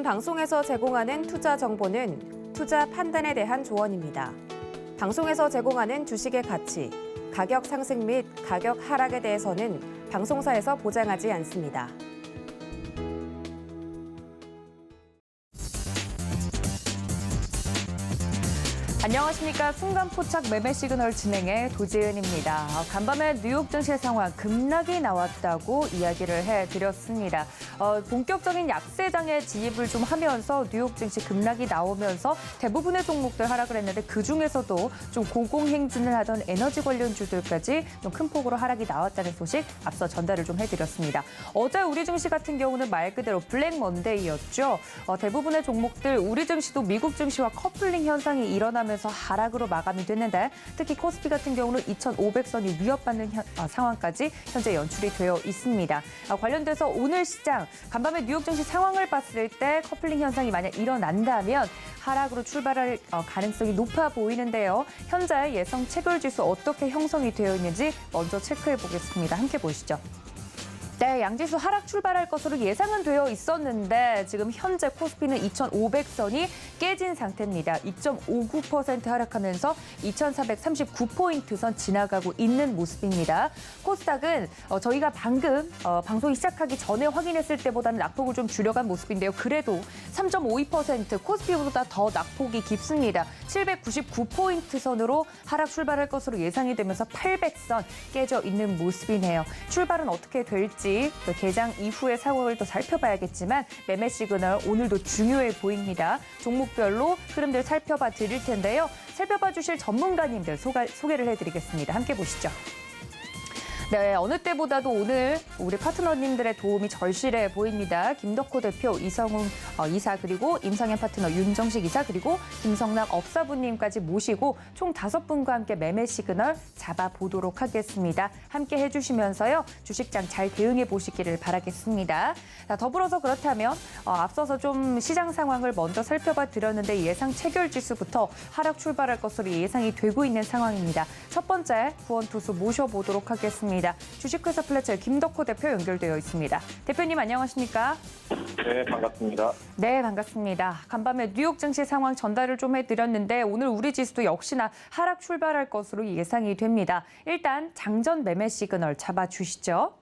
방송에서 제공하는 투자 정보는 투자 판단에 대한 조언입니다. 방송에서 제공하는 주식의 가치, 가격 상승 및 가격 하락에 대해서는 방송사에서 보장하지 않습니다. 안녕하십니까. 순간포착 매매 시그널 진행의 도지은입니다. 간밤에 뉴욕 증시 상황 급락이 나왔다고 이야기를 해드렸습니다. 본격적인 약세장에 진입을 좀 하면서 뉴욕 증시 급락이 나오면서 대부분의 종목들 하락을 했는데 그중에서도 좀 고공행진을 하던 에너지 관련주들까지 좀 큰 폭으로 하락이 나왔다는 소식 앞서 전달을 좀 해드렸습니다. 어제 우리 증시 같은 경우는 말 그대로 블랙 먼데이였죠. 대부분의 종목들 우리 증시도 미국 증시와 커플링 현상이 일어나면서 하락으로 마감이 됐는데 특히 코스피 같은 경우는 2,500선이 위협받는 상황까지 현재 연출이 되어 있습니다. 관련돼서 오늘 시장 간밤에 뉴욕 증시 상황을 봤을 때 커플링 현상이 만약 일어난다면 하락으로 출발할 가능성이 높아 보이는데요. 현재 예상 체결지수 어떻게 형성이 되어 있는지 먼저 체크해 보겠습니다. 함께 보시죠. 네, 양지수 하락 출발할 것으로 예상은 되어 있었는데 지금 현재 코스피는 2,500선이 깨진 상태입니다. 2.59% 하락하면서 2,439포인트 선 지나가고 있는 모습입니다. 코스닥은 저희가 방금 방송이 시작하기 전에 확인했을 때보다는 낙폭을 좀 줄여간 모습인데요. 그래도 3.52% 코스피보다 더 낙폭이 깊습니다. 799포인트 선으로 하락 출발할 것으로 예상이 되면서 800선 깨져 있는 모습이네요. 출발은 어떻게 될지 또 개장 이후의 상황을 또 살펴봐야겠지만 매매 시그널 오늘도 중요해 보입니다. 종목별로 흐름들 살펴봐 드릴 텐데요. 살펴봐 주실 전문가님들 소개를 해드리겠습니다. 함께 보시죠. 네, 어느 때보다도 오늘 우리 파트너님들의 도움이 절실해 보입니다. 김덕호 대표, 이성훈 이사, 그리고 임상현 파트너, 윤정식 이사, 그리고 김성남 업사부님까지 모시고 총 5분과 함께 매매 시그널 잡아보도록 하겠습니다. 함께 해주시면서요, 주식장 잘 대응해 보시기를 바라겠습니다. 자, 더불어서 그렇다면 앞서서 좀 시장 상황을 먼저 살펴봐 드렸는데 예상 체결 지수부터 하락 출발할 것으로 예상이 되고 있는 상황입니다. 첫 번째 구원투수 모셔보도록 하겠습니다. 주식회사 플래첼 김덕호 대표 연결되어 있습니다. 대표님 안녕하십니까? 네, 반갑습니다. 네, 반갑습니다. 간밤에 뉴욕 증시 상황 전달을 좀 해드렸는데 오늘 우리 지수도 역시나 하락 출발할 것으로 예상이 됩니다. 일단 장전 매매 시그널 잡아주시죠.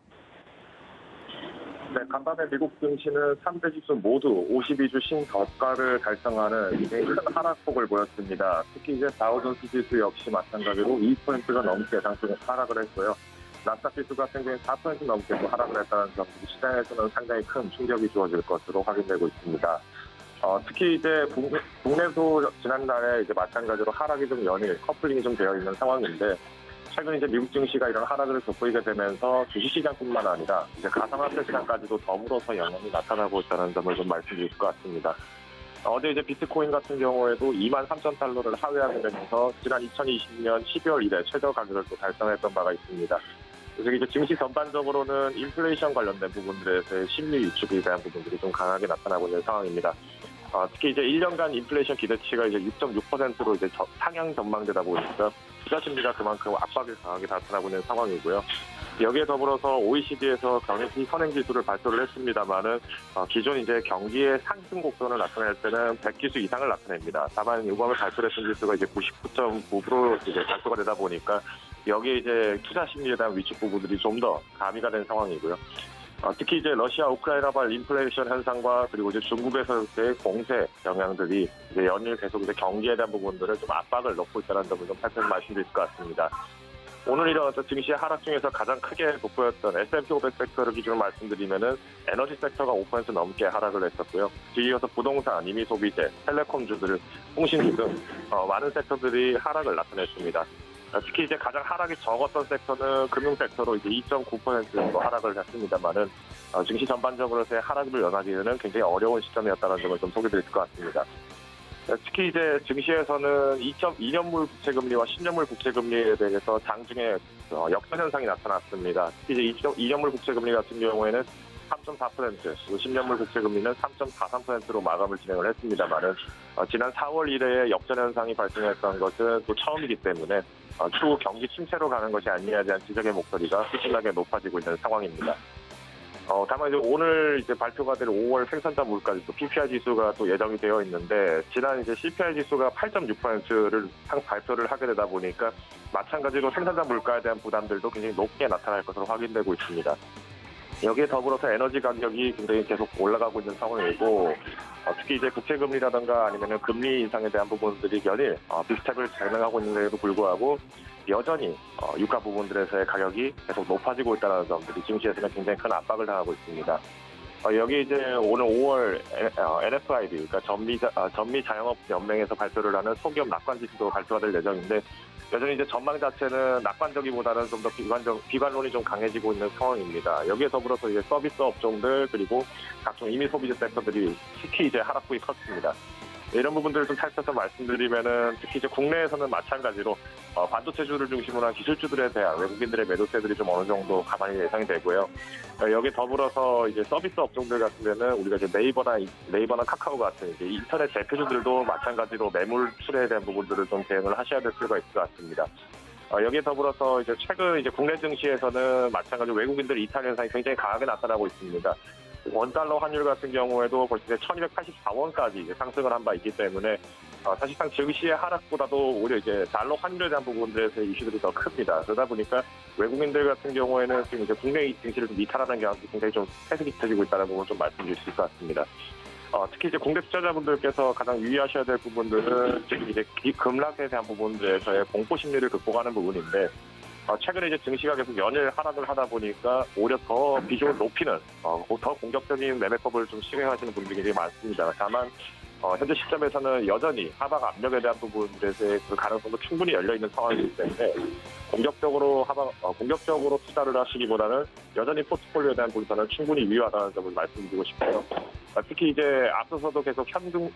네, 간밤에 미국 증시는 3대 지수 모두 52주 신저가를 달성하는 굉장히 큰 하락폭을 보였습니다. 특히 이제 다우존스 지수 역시 마찬가지로 2%가 넘게 상승 하락을 했고요. 나스닥 지수가 굉장히 4% 넘게 또 하락을 했다는 점, 시장에서는 상당히 큰 충격이 주어질 것으로 확인되고 있습니다. 특히 이제 국내도 지난달에 이제 마찬가지로 하락이 좀 연일 커플링이 좀 되어 있는 상황인데, 최근 이제 미국 증시가 이런 하락을 돋보이게 되면서 주식시장뿐만 아니라 이제 가상화폐 시장까지도 더불어서 영향이 나타나고 있다는 점을 좀 말씀드릴 것 같습니다. 어제 이제 비트코인 같은 경우에도 23,000달러를 하회하게 되면서 지난 2020년 12월 이래 최저 가격을 또 달성했던 바가 있습니다. 그래서 이제 증시 전반적으로는 인플레이션 관련된 부분들에서의 심리 위축에 대한 부분들이 좀 강하게 나타나고 있는 상황입니다. 특히 이제 1년간 인플레이션 기대치가 이제 6.6%로 이제 상향 전망되다 보니까 투자 심리가 그만큼 압박이 강하게 나타나고 있는 상황이고요. 여기에 더불어서 OECD에서 경기 선행 지수를 발표를 했습니다만은 기존 이제 경기의 상승 곡선을 나타낼 때는 100지수 이상을 나타냅니다. 다만 이번에 발표했던 지수가 이제 99.9% 이제 발표가 되다 보니까 여기에 이제 투자 심리에 대한 위축 부분들이 좀 더 가미가 된 상황이고요. 특히 이제 러시아 우크라이나발 인플레이션 현상과 그리고 이제 중국에서의 공세 영향들이 이제 연일 계속 이제 경기에 대한 부분들을 좀 압박을 넣고 있다는 점을 좀 살펴서 말씀드릴 것 같습니다. 오늘 일어났던 증시 하락 중에서 가장 크게 돋보였던 S&P 500 섹터를 기준으로 말씀드리면은 에너지 섹터가 5% 넘게 하락을 했었고요. 뒤이어서 부동산, 임의소비재, 텔레콤주들, 통신주 등 많은 섹터들이 하락을 나타냈습니다. 특히 이제 가장 하락이 적었던 섹터는 금융 섹터로 이제 2.9% 정도 하락을 했습니다만은 증시 전반적으로서의 하락을 연하기에는 굉장히 어려운 시점이었다는 점을 좀 소개드릴 것 같습니다. 특히 이제 증시에서는 2년물 부채금리와 10년물 부채금리에 대해서 장중에 역전 현상이 나타났습니다. 특히 이제 2년물 부채금리 같은 경우에는 3.4%, 그리고 10년물 부채금리는 3.43%로 마감을 진행을 했습니다만은 지난 4월 이래에 역전 현상이 발생했던 것은 또 처음이기 때문에 추후 경기 침체로 가는 것이 아니냐에 대한 지적의 목소리가 꾸준하게 높아지고 있는 상황입니다. 다만 이제 오늘 이제 발표가 될 5월 생산자 물가 지수 PPI 지수가 또 예정이 되어 있는데 지난 이제 CPI 지수가 8.6%를 발표를 하게 되다 보니까 마찬가지로 생산자 물가에 대한 부담들도 굉장히 높게 나타날 것으로 확인되고 있습니다. 여기에 더불어서 에너지 가격이 굉장히 계속 올라가고 있는 상황이고 특히 이제 국채금리라든가 아니면은 금리 인상에 대한 부분들이 연일 비슷하게 진행하고 있는데도 불구하고 여전히 유가 부분들에서의 가격이 계속 높아지고 있다는 점들이 증시에서는 굉장히 큰 압박을 당하고 있습니다. 여기 이제 오늘 5월 NFIB, 그러니까 전미 자영업 연맹에서 발표를 하는 소기업 낙관 지수도 발표가 될 예정인데 여전히 이제 전망 자체는 낙관적이보다는 좀 더 비관론이 좀 강해지고 있는 상황입니다. 여기에 더불어서 이제 서비스 업종들 그리고 각종 임의 소비재 섹터들이 특히 이제 하락폭이 컸습니다. 이런 부분들을 좀 살펴서 말씀드리면은 특히 이제 국내에서는 마찬가지로 반도체주를 중심으로 한 기술주들에 대한 외국인들의 매도세들이 좀 어느 정도 가만히 예상이 되고요. 여기 더불어서 이제 서비스 업종들 같은 데는 우리가 이제 네이버나 카카오 같은 이제 인터넷 대표주들도 마찬가지로 매물출에 대한 부분들을 좀 대응을 하셔야 될 필요가 있을 것 같습니다. 여기에 더불어서 이제 최근 이제 국내 증시에서는 마찬가지로 외국인들 이탈 현상이 굉장히 강하게 나타나고 있습니다. 원달러 환율 같은 경우에도 벌써 1284원까지 상승을 한 바 있기 때문에 사실상 증시의 하락보다도 오히려 이제 달러 환율에 대한 부분들에서의 이슈들이 더 큽니다. 그러다 보니까 외국인들 같은 경우에는 지금 이제 국내 증시를 좀 이탈하는 경향이 굉장히 좀 해석이 펴지고 있다는 부분을 좀 말씀드릴 수 있을 것 같습니다. 특히 이제 국내 투자자분들께서 가장 유의하셔야 될 부분들은 지금 이제 급락에 대한 부분들에서의 공포 심리를 극복하는 부분인데 최근에 이제 증시가 계속 연일 하락을 하다 보니까 오히려 더 비중을 높이는 더 공격적인 매매법을 좀 시행하시는 분들이 굉장히 많습니다. 다만 현재 시점에서는 여전히 하방 압력에 대한 부분들에서의 그 가능성도 충분히 열려 있는 상황이기 때문에 공격적으로 투자를 하시기보다는 여전히 포트폴리오에 대한 부분에서는 충분히 유효하다는 점을 말씀드리고 싶고요. 특히 이제 앞서서도 계속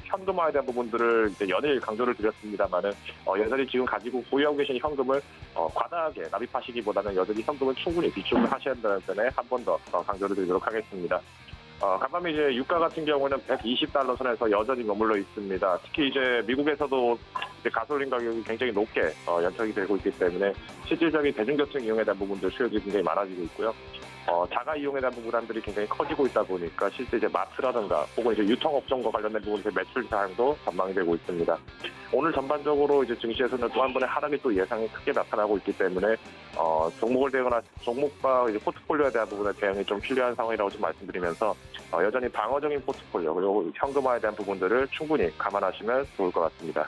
현금화에 대한 부분들을 이제 연일 강조를 드렸습니다만은 여전히 지금 가지고 보유하고 계신 현금을 과다하게 납입하시기보다는 여전히 현금을 충분히 비축을 하셔야 한다는 점에 한 번 더 강조를 드리도록 하겠습니다. 간밤에 이제 유가 같은 경우는 120달러 선에서 여전히 머물러 있습니다. 특히 이제 미국에서도 이제 가솔린 가격이 굉장히 높게 연착이 되고 있기 때문에 실질적인 대중교통 이용에 대한 부분들 수요들이 굉장히 많아지고 있고요. 자가 이용에 대한 부분들이 굉장히 커지고 있다 보니까 실제 이제 마트라든가 혹은 이제 유통업종과 관련된 부분에서 매출 사항도 전망이 되고 있습니다. 오늘 전반적으로 이제 증시에서는 또 한 번의 하락이 또 예상이 크게 나타나고 있기 때문에 종목과 이제 포트폴리오에 대한 부분의 대응이 좀 필요한 상황이라고 좀 말씀드리면서 여전히 방어적인 포트폴리오 그리고 현금화에 대한 부분들을 충분히 감안하시면 좋을 것 같습니다.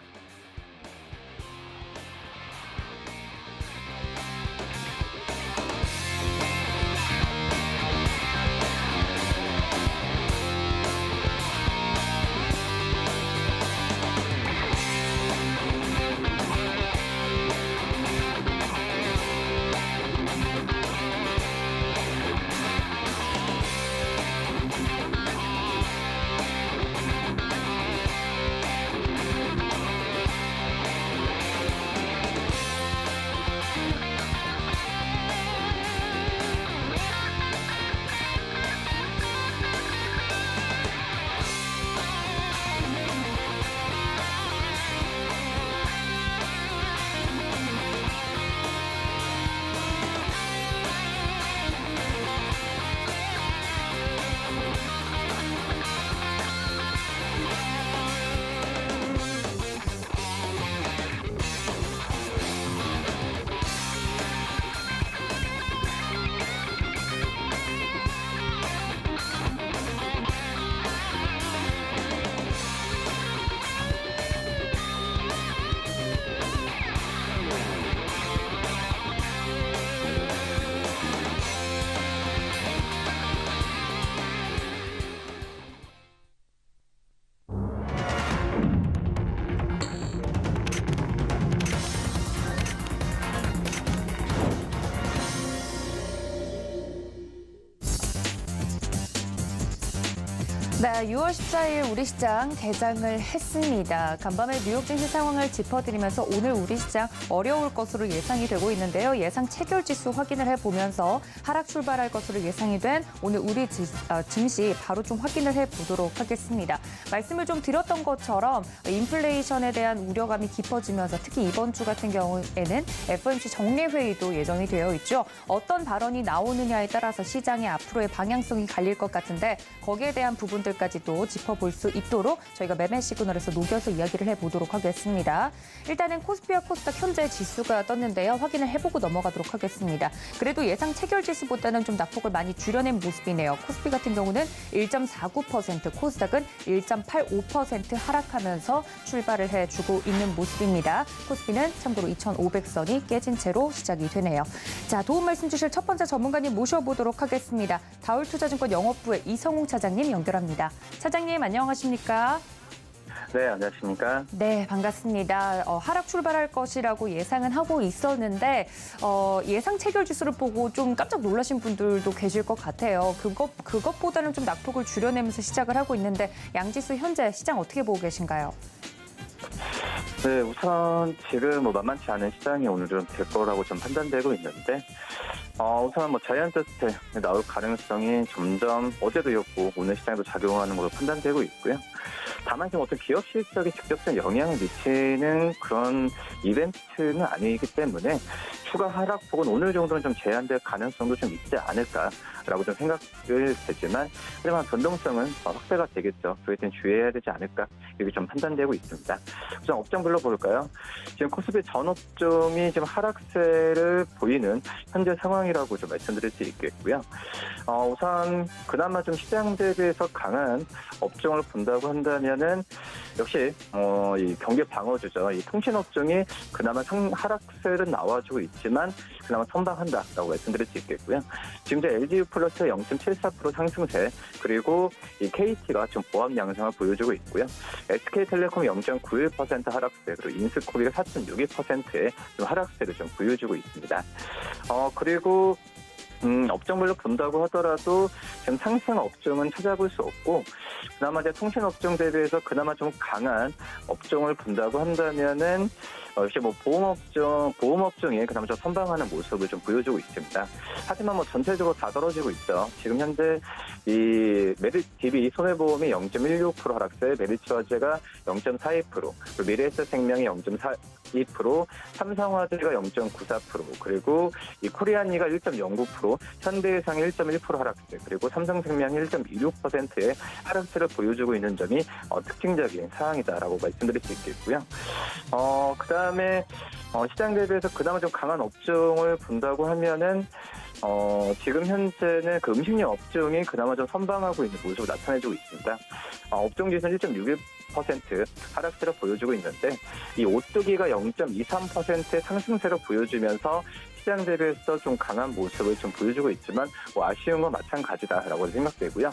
네, 6월 14일 우리 시장 개장을 했습니다. 간밤에 뉴욕 증시 상황을 짚어드리면서 오늘 우리 시장 어려울 것으로 예상이 되고 있는데요. 예상 체결 지수 확인을 해보면서 하락 출발할 것으로 예상이 된 오늘 우리 증시 바로 좀 확인을 해보도록 하겠습니다. 말씀을 좀 드렸던 것처럼 인플레이션에 대한 우려감이 깊어지면서 특히 이번 주 같은 경우에는 FOMC 정례회의도 예정이 되어 있죠. 어떤 발언이 나오느냐에 따라서 시장의 앞으로의 방향성이 갈릴 것 같은데 거기에 대한 부분들까지도 짚어볼 수 있도록 저희가 매매 시그널에서 녹여서 이야기를 해보도록 하겠습니다. 일단은 코스피와 코스닥 현재 지수가 떴는데요. 확인을 해보고 넘어가도록 하겠습니다. 그래도 예상 체결 지수보다는 좀 낙폭을 많이 줄여낸 모습이네요. 코스피 같은 경우는 1.49%, 코스닥은 1.85% 하락하면서 출발을 해주고 있는 모습입니다. 코스피는 참고로 2,500선이 깨진 채로 시작이 되네요. 자, 도움 말씀 주실 첫 번째 전문가님 모셔보도록 하겠습니다. 다울투자증권 영업부의 이성웅 차장님 연결합니다. 차장님 안녕하십니까? 네, 안녕하십니까? 네, 반갑습니다. 하락 출발할 것이라고 예상은 하고 있었는데 예상 체결 지수를 보고 좀 깜짝 놀라신 분들도 계실 것 같아요. 그것보다는 좀 낙폭을 줄여내면서 시작을 하고 있는데 양지수 현재 시장 어떻게 보고 계신가요? 네, 우선 지금 만만치 않은 시장이 오늘은 될 거라고 좀 판단되고 있는데 우선 자이언트 스텝 나올 가능성이 점점 어제도였고 오늘 시장에도 작용하는 걸로 판단되고 있고요. 다만 지금 어떤 기업 실적에 직접적인 영향을 미치는 그런 이벤트는 아니기 때문에 추가 하락폭은 오늘 정도는 좀 제한될 가능성도 좀 있지 않을까라고 좀 생각을 되지만 하지만 변동성은 확대가 되겠죠. 그에 대한 주의해야 되지 않을까 이렇게 좀 판단되고 있습니다. 우선 업종별로 볼까요? 지금 코스피 전 업종이 지금 하락세를 보이는 현재 상황이라고 좀 말씀드릴 수 있겠고요. 우선 그나마 좀 시장 대비해서 강한 업종을 본다고 한다면은 역시 이 경기 방어주죠. 이 통신 업종이 그나마 하락세를 나와주고 있지만 그나마 선방한다라고 말씀드릴 수 있겠고요. 지금 이제 LGU 플러스 0.74% 상승세 그리고 이 KT가 좀 보합 양상을 보여주고 있고요. SK텔레콤 0.91% 하락세 그리고 인스코비가 4.62%의 좀 하락세를 좀 보여주고 있습니다. 그리고 업종별로 본다고 하더라도 지금 상승 업종은 찾아볼 수 없고 그나마 이제 통신 업종 대비해서 그나마 좀 강한 업종을 본다고 한다면은 역시 보험 업종이 그나마 좀 선방하는 모습을 좀 보여주고 있습니다. 하지만 전체적으로 다 떨어지고 있죠. 지금 현재 이 DB 손해보험이 0.16% 하락세, 메리츠화재가 0.42%, 그리고 미래에셋생명이 0.42%, 삼성화재가 0.94%, 그리고 이 코리안이가 1.09%, 현대해상이 1.1% 하락세, 그리고 삼성생명이 1.26%의 하락세를 보여주고 있는 점이 특징적인 사항이다라고 말씀드릴 수 있겠고요. 그다음에 시장 대비해서 그나마 좀 강한 업종을 본다고 하면은 지금 현재는 그 음식료 업종이 그나마 좀 선방하고 있는 모습을 나타내주고 있습니다. 업종 지수는 1.61% 하락세를 보여주고 있는데 이 오뚜기가 0.23%의 상승세를 보여주면서 시장 대비해서 좀 강한 모습을 좀 보여주고 있지만 아쉬운 건 마찬가지다라고 생각되고요.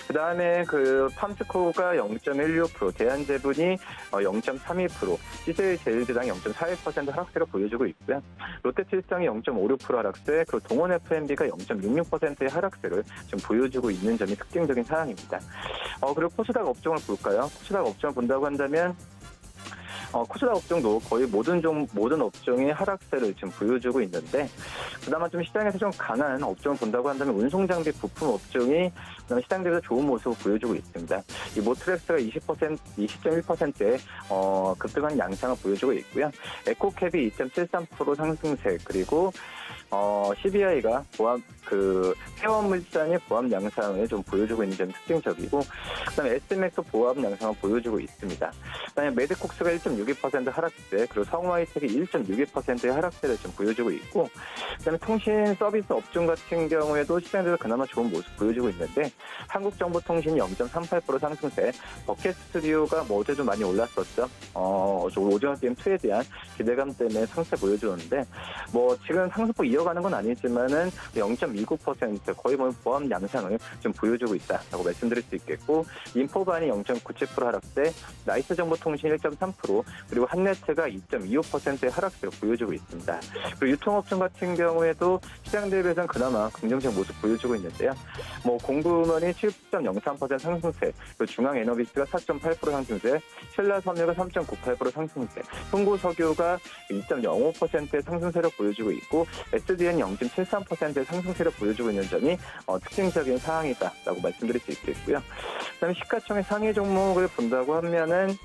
그 다음에 그 팜스코가 0.16%, 대한제분이 0.32%, CJ제일제당이 0.41% 하락세를 보여주고 있고요. 롯데칠성이 0.56% 하락세, 그리고 동원 F&B가 0.66%의 하락세를 좀 보여주고 있는 점이 특징적인 사항입니다. 그리고 코스닥 업종을 볼까요? 코스닥 업종을 본다고 한다면 코스닥 업종도 거의 모든 업종이 하락세를 지금 보여주고 있는데 그나마 좀 시장에서 좀 강한 업종을 본다고 한다면 운송장비 부품 업종이 시장 대비해서 좋은 모습을 보여주고 있습니다. 이 모트렉스가 20.1%의 급등한 양상을 보여주고 있고요. 에코캡이 2.73% 상승세 그리고 CBI가 회원물산의 보합 양상을 좀 보여주고 있는 점이 특징적이고 그다음에 SMX 보합 양상을 보여주고 있습니다. 그다음에 메드콕스가 1.62% 하락세 그리고 성화이텍이 1.62%의 하락세를 좀 보여주고 있고 그다음에 통신 서비스 업종 같은 경우에도 시장에서 그나마 좋은 모습 보여주고 있는데 한국정보통신이 0.38% 상승세 버켓 스튜디오가 어제 좀 많이 올랐었죠. 오징어 게임 2에 대한 기대감 때문에 상승 보여주는데 지금 상승폭 이어가는 건 아니지만은 0.29% 거의 보합 양상을 좀 보여주고 있다라고 말씀드릴 수 있겠고 인포반이 0.97% 하락세, 나이스 정보통신 1.3% 그리고 한네트가 2.25%의 하락세를 보여주고 있습니다. 그리고 유통업종 같은 경우에도 시장 대비해서는 그나마 긍정적 모습 보여주고 있는데요. 공구먼이 7.03% 상승세, 그리고 중앙에너비스가 4.8% 상승세, 신라섬유가 3.98% 상승세, 흥구석유가 2.05%의 상승세를 보여주고 있고 SDN 0.73%의 상승세를 보여주고 있는 점이 특징적인 상황이다라고 말씀드릴 수 있겠고요. 그다음에 시가총액 상위 종목을 본다고 하면은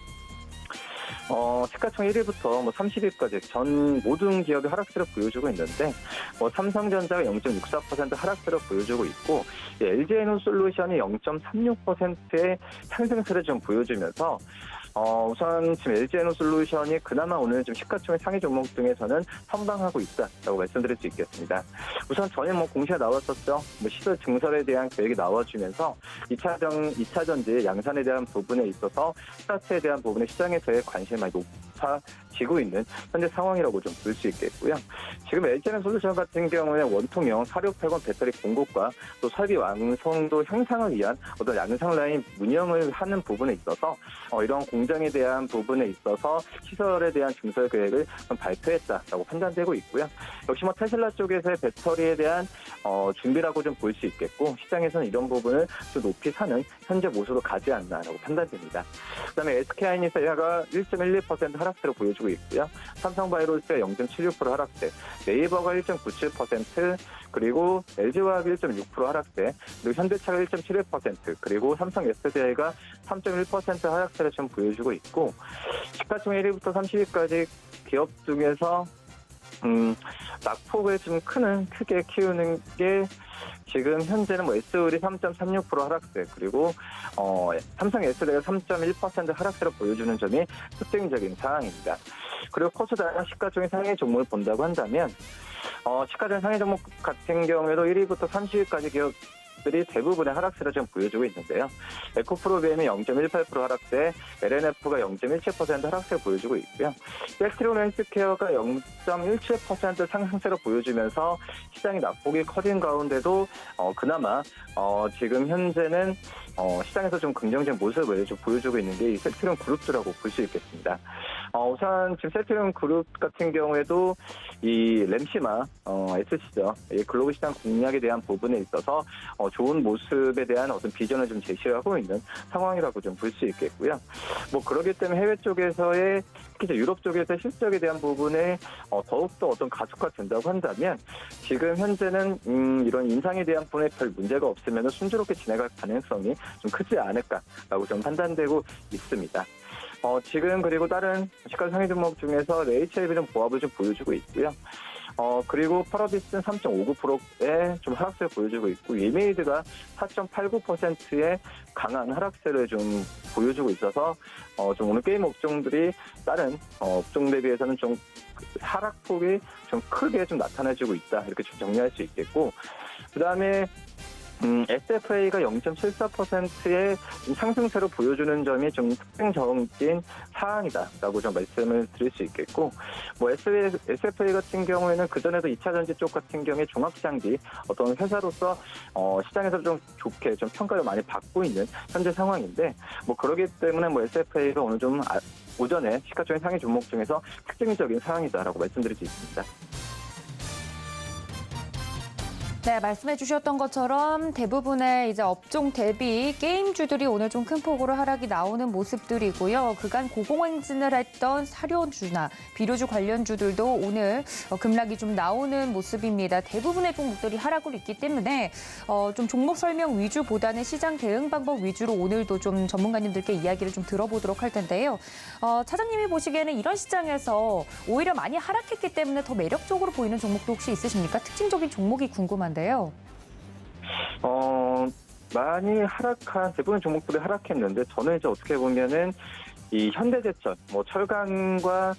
시가총 1위부터 30위까지 전 모든 기업이 하락세를 보여주고 있는데, 삼성전자가 0.64% 하락세를 보여주고 있고, LG에너솔루션이 0.36%의 상승세를 좀 보여주면서, 우선 지금 LG에너솔루션이 그나마 오늘 좀 시가총액 상위 종목 중에서는 선방하고 있다라고 말씀드릴 수 있겠습니다. 우선 전에 공시가 나왔었죠. 시설 증설에 대한 계획이 나와주면서 2차 전지 양산에 대한 부분에 있어서 스타트에 대한 부분에 시장에서의 관심이 많이 높아지고 있는 현재 상황이라고 좀 볼 수 있겠고요. 지금 LG에너솔루션 같은 경우에는 원통형 4680 배터리 공급과 또 설비 완성도 향상을 위한 어떤 양상 라인 운영을 하는 부분에 있어서 이런 공장에 대한 부분에 있어서 시설에 대한 증설 계획을 발표했다라고 판단되고 있고요. 역시 테슬라 쪽에서의 배터리에 대한 준비라고 좀 볼 수 있겠고, 시장에서는 이런 부분을 좀 높이 사는 현재 모습으로 가지 않나라고 판단됩니다. 그다음에 SK하이닉스가 1.12% 하락세를 보여주고 있고요. 삼성바이오로스가 0.76% 하락세, 네이버가 1.97%, 그리고 LG화학이 1.6% 하락세, 그리고 현대차가 1.71%, 그리고 삼성 SDI가 3.1% 하락세를 좀 보여주고 있고, 시가총 1위부터 30위까지 기업 중에서 낙폭을 좀 크게 키우는 게 지금 현재는 S울이 3.36% 하락세, 그리고 삼성 SDI가 3.1% 하락세를 보여주는 점이 특징적인 상황입니다. 그리고 코스닥 시가총액 상위 종목을 본다고 한다면 시가총 상위 종목 같은 경우에도 1위부터 30위까지 기업들이 대부분의 하락세를 좀 보여주고 있는데요. 에코프로비엠이 0.18% 하락세, LNF가 0.17% 하락세를 보여주고 있고요. 셀트리온 헬스케어가 0.17% 상승세를 보여주면서 시장이 낙폭이 커진 가운데도 그나마 지금 현재는 시장에서 좀 긍정적인 모습을 좀 보여주고 있는 게 이 셀트리온 그룹주라고 볼 수 있겠습니다. 우선 지금 셀트리온 그룹 같은 경우에도 이 램시마 SC죠. 글로벌 시장 공략에 대한 부분에 있어서 좋은 모습에 대한 어떤 비전을 좀 제시하고 있는 상황이라고 좀 볼 수 있겠고요. 그러기 때문에 해외 쪽에서의, 특히 유럽 쪽에서의 실적에 대한 부분에 더욱더 어떤 가속화된다고 한다면, 지금 현재는 이런 인상에 대한 부분에 별 문제가 없으면 순조롭게 진행할 가능성이 좀 크지 않을까라고 좀 판단되고 있습니다. 지금 그리고 다른 시가 상위 종목 중에서 HLB는 보합을 좀 보여주고 있고요. 그리고 파라비스는 3.59%의 좀 하락세를 보여주고 있고, 예메이드가 4.89%의 강한 하락세를 좀 보여주고 있어서 좀 오늘 게임 업종들이 다른 업종 대비해서는 좀 하락폭이 좀 크게 좀 나타나지고 있다, 이렇게 좀 정리할 수 있겠고, 그 다음에 SFA가 0.74%의 상승세를 보여주는 점이 좀 특징적인 사항이다라고 좀 말씀을 드릴 수 있겠고, SFA 같은 경우에는 그전에도 2차 전지 쪽 같은 경우에 종합장비 어떤 회사로서 시장에서 좀 좋게 좀 평가를 많이 받고 있는 현재 상황인데, 그러기 때문에 SFA가 오늘 좀 오전에 시가총액 상위 종목 중에서 특징적인 상황이다라고 말씀드릴 수 있습니다. 네, 말씀해 주셨던 것처럼 대부분의 이제 업종 대비 게임주들이 오늘 좀 큰 폭으로 하락이 나오는 모습들이고요. 그간 고공행진을 했던 사료주나 비료주 관련주들도 오늘 급락이 좀 나오는 모습입니다. 대부분의 종목들이 하락을 있기 때문에 좀 종목 설명 위주보다는 시장 대응 방법 위주로 오늘도 좀 전문가님들께 이야기를 좀 들어보도록 할 텐데요. 차장님이 보시기에는 이런 시장에서 오히려 많이 하락했기 때문에 더 매력적으로 보이는 종목도 혹시 있으십니까? 특징적인 종목이 궁금한데요. 많이 하락한 대부분 종목들이 하락했는데, 저는 이제 어떻게 보면은 이 현대제철, 철강과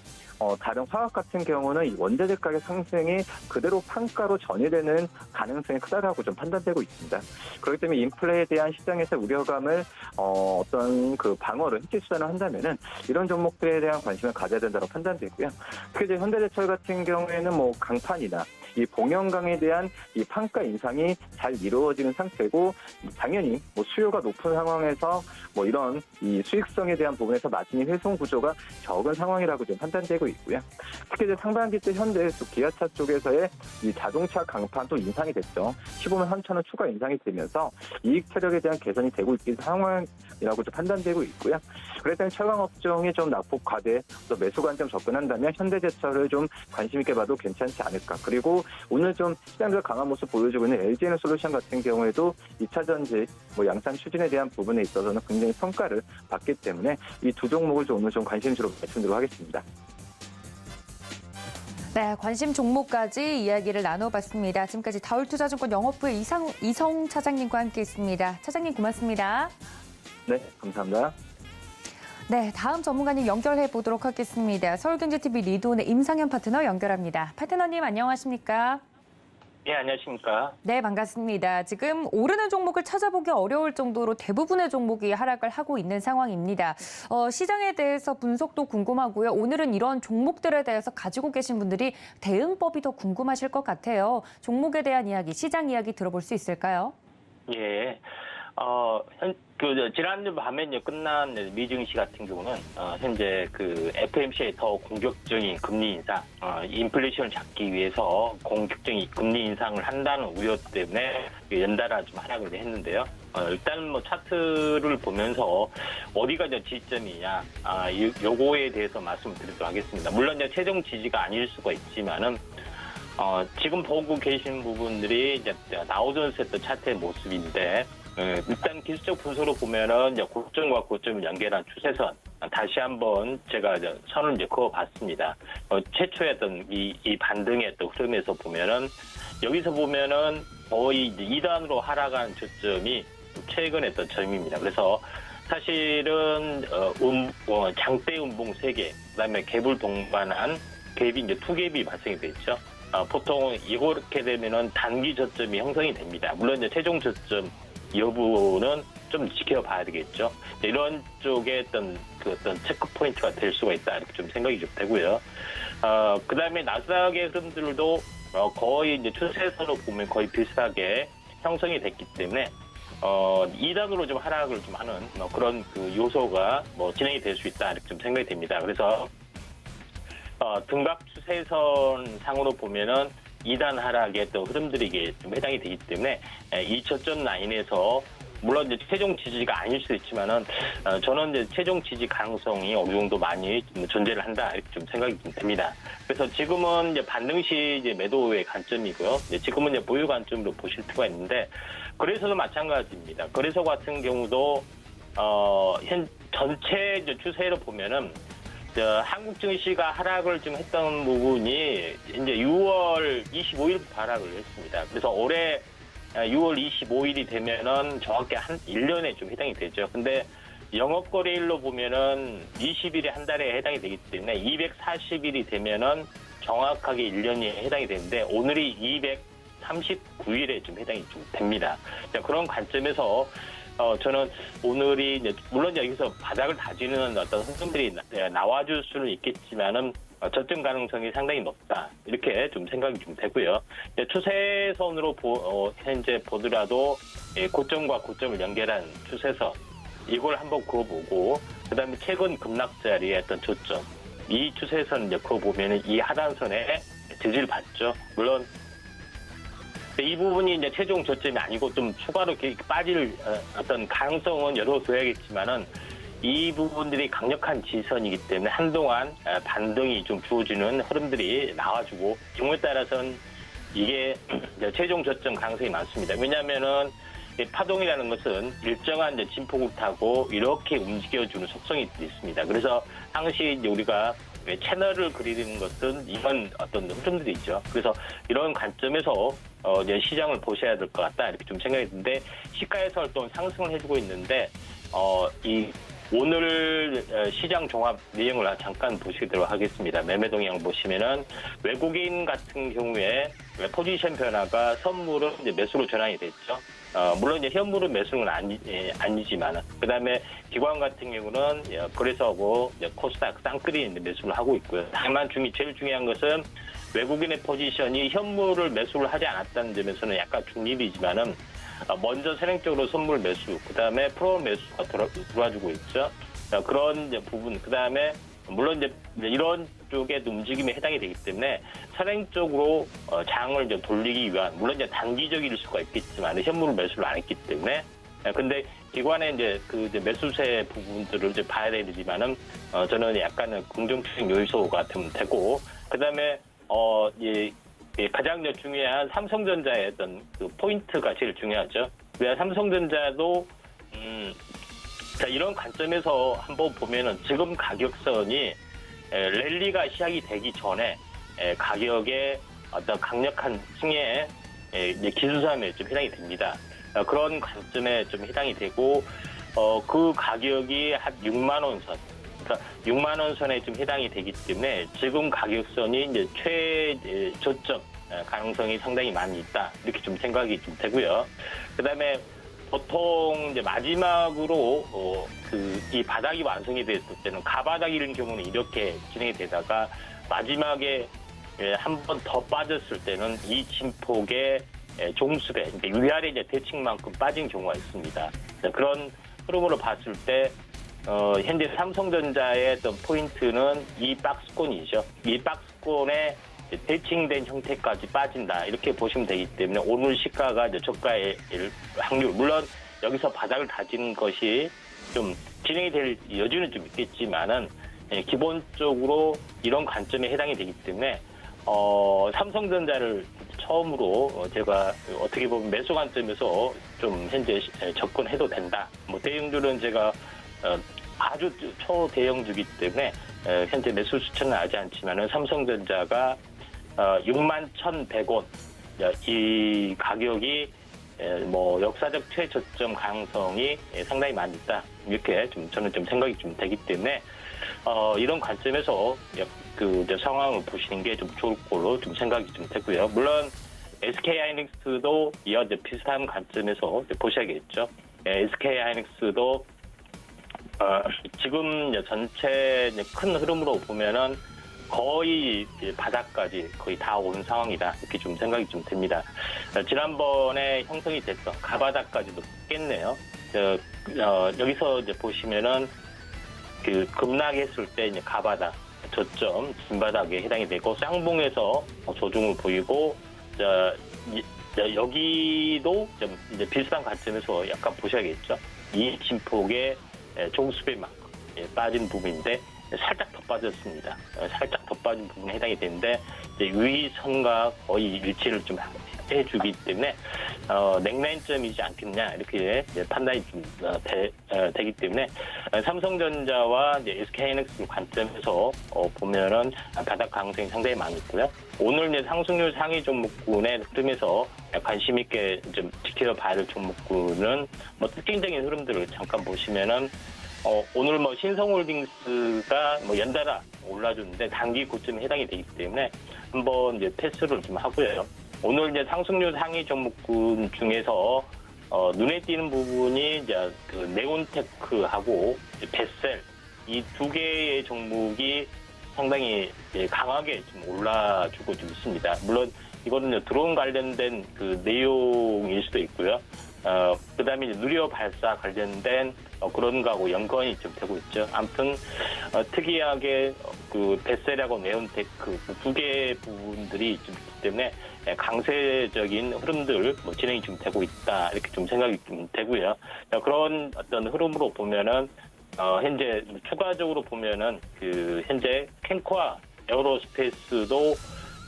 다른 화학 같은 경우는 이 원재재 가격 상승이 그대로 판가로 전이되는 가능성이 크다라고 좀 판단되고 있습니다. 그렇기 때문에 인플레에 대한 시장에서 우려감을 어떤 그 방어를 해칠 수단을 한다면은 이런 종목들에 대한 관심을 가져야 된다고 판단되고요. 특히 이제 현대제철 같은 경우에는 강판이나 이 봉연강에 대한 이 판가 인상이 잘 이루어지는 상태고, 당연히 수요가 높은 상황에서 이런 이 수익성에 대한 부분에서 마진이 훼손 구조가 적은 상황이라고 좀 판단되고 있고요. 특히 이제 상반기 때 현대 기아차 쪽에서의 이 자동차 강판도 인상이 됐죠. 15만 3천 원 추가 인상이 되면서 이익 체력에 대한 개선이 되고 있는 상황이라고 좀 판단되고 있고요. 그래서 철강 업종이 좀 낙폭 과대, 또 매수 관점 접근한다면 현대제철을 좀 관심 있게 봐도 괜찮지 않을까. 그리고 오늘 좀 시장에서 강한 모습 보여주고 있는 LG에너솔루션 같은 경우에도 2차 전지, 양산 추진에 대한 부분에 있어서는 굉장히 평가를 받기 때문에 이 두 종목을 좀 오늘 좀 관심주로 말씀드리도록 하겠습니다. 네, 관심 종목까지 이야기를 나눠봤습니다. 지금까지 다울투자증권 영업부의 이성 차장님과 함께했습니다. 차장님 고맙습니다. 네, 감사합니다. 네, 다음 전문가님 연결해 보도록 하겠습니다. 서울경제TV 리드온의 임상현 파트너 연결합니다. 파트너님 안녕하십니까? 예, 안녕하십니까. 네, 반갑습니다. 지금 오르는 종목을 찾아보기 어려울 정도로 대부분의 종목이 하락을 하고 있는 상황입니다. 시장에 대해서 분석도 궁금하고요. 오늘은 이런 종목들에 대해서 가지고 계신 분들이 대응법이 더 궁금하실 것 같아요. 종목에 대한 이야기, 시장 이야기 들어볼 수 있을까요? 예. 지난주 밤에 이제 끝난 미증시 같은 경우는, 현재 FMC의 더 공격적인 금리 인상, 인플레이션을 잡기 위해서 공격적인 금리 인상을 한다는 우려 때문에 연달아 좀 하락을 했는데요. 일단 차트를 보면서 어디가 이제 지지점이냐, 요거에 대해서 말씀드리도록 하겠습니다. 물론 이제 최종 지지가 아닐 수가 있지만은, 지금 보고 계신 부분들이 이제 나우존세트 차트의 모습인데, 일단 기술적 분석으로 보면은 이제 고점과 고점을 연결한 추세선, 다시 한번 제가 선을 이제 그어봤습니다. 최초의 어떤 이 반등의 어떤 흐름에서 보면은, 여기서 보면은 거의 2단으로 하락한 저점이 최근의 어떤 점입니다. 그래서 사실은, 장대 음봉 3개, 그 다음에 갭을 동반한 갭이 이제 투갭이 발생이 됐죠. 보통 이렇게 되면은 단기 저점이 형성이 됩니다. 물론 이제 최종 저점 여부는 좀 지켜봐야 되겠죠. 이런 쪽에 어떤 체크 포인트가 될 수가 있다, 이렇게 좀 생각이 좀 되고요. 그 다음에 나스닥의 흐름들도 거의 이제 추세선으로 보면 거의 비슷하게 형성이 됐기 때문에 2단으로 좀 하락을 좀 하는 그런 요소가 진행이 될 수 있다, 이렇게 좀 생각이 됩니다. 그래서 등각 추세선 상으로 보면은 2단 하락의 또 흐름들이 이게 좀 해당이 되기 때문에 이 저점 라인에서 물론 이제 최종 지지가 아닐 수도 있지만은 저는 이제 최종 지지 가능성이 어느 정도 많이 존재를 한다, 이렇게 좀 생각이 좀 됩니다. 그래서 지금은 이제 반등 시 이제 매도의 관점이고요. 지금은 이제 보유 관점으로 보실 필요가 있는데, 거래소도 마찬가지입니다. 거래소 같은 경우도 현 전체 이제 추세로 보면은 한국 증시가 하락을 좀 했던 부분이 이제 6월 25일부터 하락을 했습니다. 그래서 올해 6월 25일이 되면은 정확히 한 1년에 좀 해당이 되죠. 근데 영업거래일로 보면은 20일이 한 달에 해당이 되기 때문에 240일이 되면은 정확하게 1년이 해당이 되는데, 오늘이 239일에 좀 해당이 좀 됩니다. 그런 관점에서 저는 오늘이 이제 물론 여기서 바닥을 다지는 어떤 흐름들이 나와줄 수는 있겠지만은 저점 가능성이 상당히 높다, 이렇게 좀 생각이 좀 되고요. 추세선으로 현재 보더라도 고점과 고점을 연결한 추세선, 이걸 한번 그어보고, 그다음에 최근 급락 자리의 어떤 저점, 이 추세선 이제 그어보면은 이 하단선에 지지를 받죠. 물론 이 부분이 이제 최종 저점이 아니고 좀 추가로 빠질 어떤 가능성은 열어둬야겠지만은, 이 부분들이 강력한 지선이기 때문에 한동안 반등이 좀 주어지는 흐름들이 나와주고, 경우에 따라서는 이게 최종 저점 가능성이 많습니다. 왜냐하면은 파동이라는 것은 일정한 이제 진폭을 타고 이렇게 움직여주는 속성이 있습니다. 그래서 항시 이제 우리가 채널을 그리는 것은 이런 어떤 흐름들이 있죠. 그래서 이런 관점에서 이제 시장을 보셔야 될 것 같다, 이렇게 좀 생각이 드는데, 시가에서 또 상승을 해주고 있는데, 이 오늘 시장 종합 내용을 잠깐 보시도록 하겠습니다. 매매 동향 보시면은 외국인 같은 경우에 포지션 변화가 선물은 이제 매수로 전환이 됐죠. 물론 이제 현물은 매수는 아니지만, 그 다음에 기관 같은 경우는 거래소하고 코스닥 쌍끌이 매수를 하고 있고요. 다만 제일 중요한 것은 외국인의 포지션이 현물을 매수를 하지 않았다는 점에서는 약간 중립이지만은, 먼저 선행적으로 선물 매수, 그 다음에 프로 매수가 들어와주고 있죠. 그런 이제 부분, 그 다음에 물론 이제 이런 쪽에 움직임에 해당이 되기 때문에 선행적으로 장을 이제 돌리기 위한, 물론 이제 단기적일 수가 있겠지만 현물을 매수를 안 했기 때문에, 근데 기관의 이제 이제 매수세 부분들을 이제 봐야 되지만은 저는 약간은 긍정적인 요소가 되면 되고, 그 다음에 가장 중요한 삼성전자의 어떤 그 포인트가 제일 중요하죠. 그래야 삼성전자도 자, 이런 관점에서 한번 보면은 지금 가격선이 랠리가 시작이 되기 전에 가격의 어떤 강력한 층의 기술삼에 좀 해당이 됩니다. 그런 관점에 좀 해당이 되고 그 가격이 한 6만 원 선, 그러니까 6만 원 선에 좀 해당이 되기 때문에 지금 가격선이 이제 최저점 가능성이 상당히 많이 있다 이렇게 좀 생각이 좀 되고요. 그다음에 보통 이제 마지막으로 이 바닥이 완성이 됐을 때는 가바닥이런 경우는 이렇게 진행이 되다가 마지막에 한 번 더 빠졌을 때는 이 진폭의 종수배, 그러니까 위아래 이제 대칭만큼 빠진 경우가 있습니다. 그런 흐름으로 봤을 때 현재 삼성전자의 어떤 포인트는 이 박스권이죠. 이 박스권에 대칭된 형태까지 빠진다 이렇게 보시면 되기 때문에 오늘 시가가 이제 저가의 확률, 물론 여기서 바닥을 다지는 것이 좀 진행이 될 여지는 좀 있겠지만은 기본적으로 이런 관점에 해당이 되기 때문에 삼성전자를 처음으로 제가 어떻게 보면 매수 관점에서 좀 현재 접근해도 된다. 뭐 대형주는 제가 아주 초대형주기 때문에 현재 매수 수치는 나지 않지만은 삼성전자가 61,100원 이 가격이 뭐 역사적 최저점 가능성이 상당히 많이 있다 이렇게 좀 저는 좀 생각이 좀 되기 때문에 이런 관점에서 그 상황을 보시는 게 좀 좋을 걸로 좀 생각이 좀 되고요. 물론 SK하이닉스도 이와 비슷한 관점에서 보셔야겠죠. SK하이닉스도 지금 전체 큰 흐름으로 보면은 거의 바닥까지 거의 다 온 상황이다 이렇게 좀 생각이 좀 됩니다. 지난번에 형성이 됐던 가바닥까지도 깼네요. 여기서 이제 보시면은 그 급락했을 때 이제 가바닥 저점 진바닥에 해당이 되고 쌍봉에서 조정을 보이고 여기도 좀 이제 비슷한 관점에서 약간 보셔야겠죠. 이 진폭의 종수배만큼 빠진 부분인데 살짝 더 빠졌습니다. 살짝 더 빠진 부분에 해당이 되는데 위선과 거의 일치를 좀 해주기 때문에 냉라인점이지 않겠냐 이렇게 판단이 좀 되기 때문에 삼성전자와 SK하이닉스 관점에서 보면은 바닥 가능성이 상당히 많이 있고요. 오늘 이제 상승률 상위 종목군의 흐름에서 관심 있게 좀 지켜봐야 할 종목군은 뭐 특징적인 흐름들을 잠깐 보시면은 오늘 뭐 신성홀딩스가 뭐 연달아 올라줬는데 단기 고점에 해당이 되기 때문에 한번 이제 패스를 좀 하고요. 오늘 이제 상승률 상위 종목군 중에서 눈에 띄는 부분이 이제 그 네온테크하고 베셀 이 두 개의 종목이 상당히 강하게 좀 올라주고 좀 있습니다. 물론 이거는 드론 관련된 그 내용일 수도 있고요. 그다음에 이제 누리호 발사 관련된 그런 거하고 연관이 좀 되고 있죠. 아무튼 특이하게 그 베셀하고 네온테크 두 개의 부분들이 좀 있기 때문에 강세적인 흐름들 뭐 진행이 좀 되고 있다 이렇게 좀 생각이 좀 되고요. 그런 어떤 흐름으로 보면은 현재 추가적으로 보면은 그 현재 캔코아 에어로스페이스도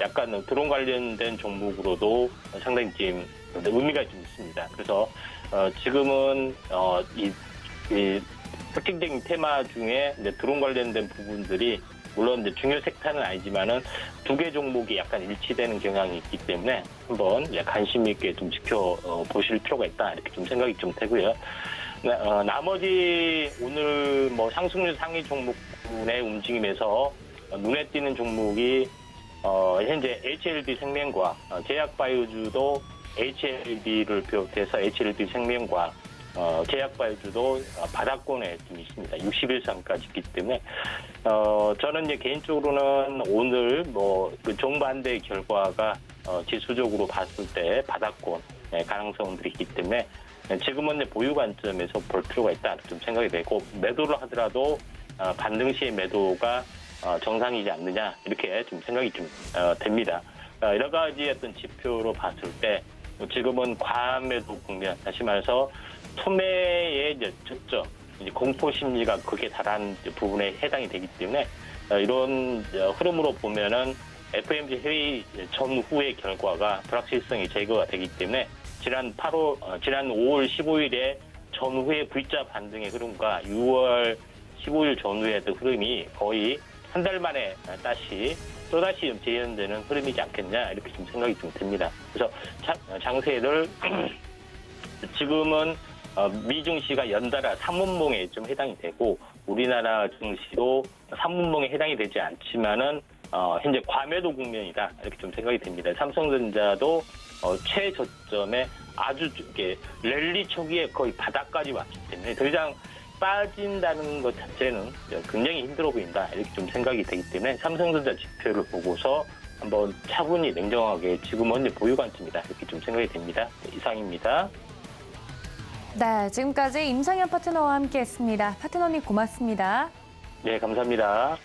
약간 드론 관련된 종목으로도 상당히 지금 의미가 좀 있습니다. 그래서 지금은 이 특징적인 테마 중에 이제 드론 관련된 부분들이 물론 이제 중요 섹터는 아니지만은 두 개 종목이 약간 일치되는 경향이 있기 때문에 한번 관심 있게 좀 지켜보실 필요가 있다 이렇게 좀 생각이 좀 되고요. 나머지 오늘 뭐 상승률 상위 종목군의 움직임에서 눈에 띄는 종목이 현재 HLB 생명과 제약바이오주도 HLB를 비롯해서 HLB 생명과 제약바이오주도 바닥권에 좀 있습니다. 61선까지 있기 때문에 저는 이제 개인적으로는 오늘 뭐 그 정반대 결과가 지수적으로 봤을 때 바닥권 가능성들이 있기 때문에 지금은 이제 보유 관점에서 볼 필요가 있다 좀 생각이 되고 매도를 하더라도 반등 시의 매도가 정상이지 않느냐 이렇게 좀 생각이 좀 됩니다. 여러 가지 어떤 지표로 봤을 때 지금은 과매도 국면, 다시 말해서 투매의 이제 저점, 이제 공포 심리가 극에 달한 부분에 해당이 되기 때문에 이런 흐름으로 보면은 FOMC 회의 전후의 결과가 불확실성이 제거가 되기 때문에 지난 5월 15일에 전후의 V자 반등의 흐름과 6월 15일 전후의 흐름이 거의 한 달 만에 또다시 재현되는 흐름이지 않겠냐 이렇게 좀 생각이 좀 듭니다. 그래서 장세를 지금은 미 증시가 연달아 3분봉에 좀 해당이 되고 우리나라 증시도 3분봉에 해당이 되지 않지만은 현재 과매도 국면이다 이렇게 좀 생각이 됩니다. 삼성전자도 최저점에 아주 이렇게 랠리 초기에 거의 바닥까지 왔기 때문에 더 이상 빠진다는 것 자체는 굉장히 힘들어 보인다 이렇게 좀 생각이 되기 때문에 삼성전자 지표를 보고서 한번 차분히 냉정하게 지금은 보유 관점이다 이렇게 좀 생각이 됩니다. 이상입니다. 네, 지금까지 임상현 파트너와 함께했습니다. 파트너님 고맙습니다. 네, 감사합니다.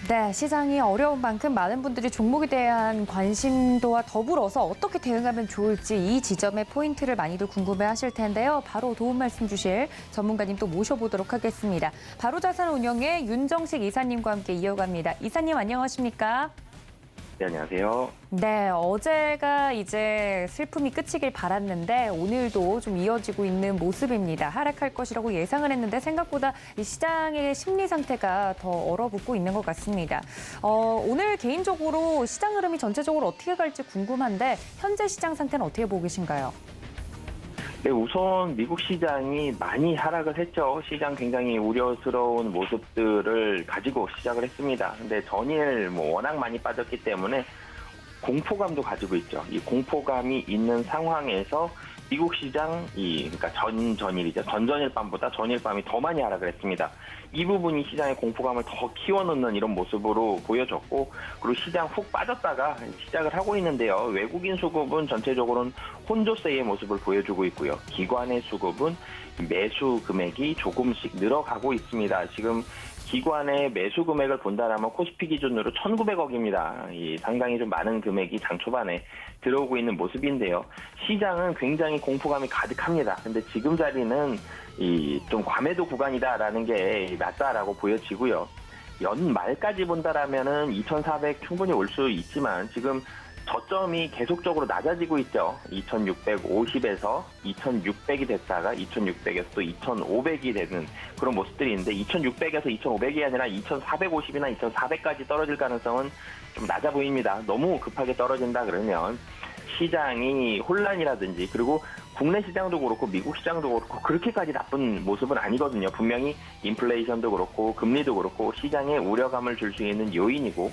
네, 시장이 어려운 만큼 많은 분들이 종목에 대한 관심도와 더불어서 어떻게 대응하면 좋을지 이 지점의 포인트를 많이들 궁금해하실 텐데요. 바로 도움 말씀 주실 전문가님 또 모셔보도록 하겠습니다. 바로자산운용의 윤정식 이사님과 함께 이어갑니다. 이사님 안녕하십니까? 네, 안녕하세요. 네, 어제가 이제 슬픔이 끝이길 바랐는데 오늘도 좀 이어지고 있는 모습입니다. 하락할 것이라고 예상을 했는데 생각보다 이 시장의 심리 상태가 더 얼어붙고 있는 것 같습니다. 오늘 개인적으로 시장 흐름이 전체적으로 어떻게 갈지 궁금한데 현재 시장 상태는 어떻게 보고 계신가요? 네, 우선 미국 시장이 많이 하락을 했죠. 시장 굉장히 우려스러운 모습들을 가지고 시작을 했습니다. 근데 전일 워낙 많이 빠졌기 때문에 공포감도 가지고 있죠. 이 공포감이 있는 상황에서 미국 시장이 그러니까 전전일 밤보다 전일 밤이 더 많이 하락을 했습니다. 이 부분이 시장의 공포감을 더 키워놓는 이런 모습으로 보여졌고, 그리고 시장 훅 빠졌다가 시작을 하고 있는데요. 외국인 수급은 전체적으로는 혼조세의 모습을 보여주고 있고요. 기관의 수급은 매수 금액이 조금씩 늘어가고 있습니다. 지금 기관의 매수 금액을 본다라면 코스피 기준으로 1,900억입니다. 상당히 좀 많은 금액이 장 초반에 들어오고 있는 모습인데요. 시장은 굉장히 공포감이 가득합니다. 근데 지금 자리는 좀 과매도 구간이다라는 게 맞다라고 보여지고요. 연말까지 본다라면은 2,400 충분히 올 수 있지만 지금 저점이 계속적으로 낮아지고 있죠. 2,650에서 2,600이 됐다가 2,600에서 또 2,500이 되는 그런 모습들이 있는데 2,600에서 2,500이 아니라 2,450이나 2,400까지 떨어질 가능성은 좀 낮아 보입니다. 너무 급하게 떨어진다 그러면 시장이 혼란이라든지, 그리고 국내 시장도 그렇고 미국 시장도 그렇고 그렇게까지 나쁜 모습은 아니거든요. 분명히 인플레이션도 그렇고 금리도 그렇고 시장에 우려감을 줄 수 있는 요인이고,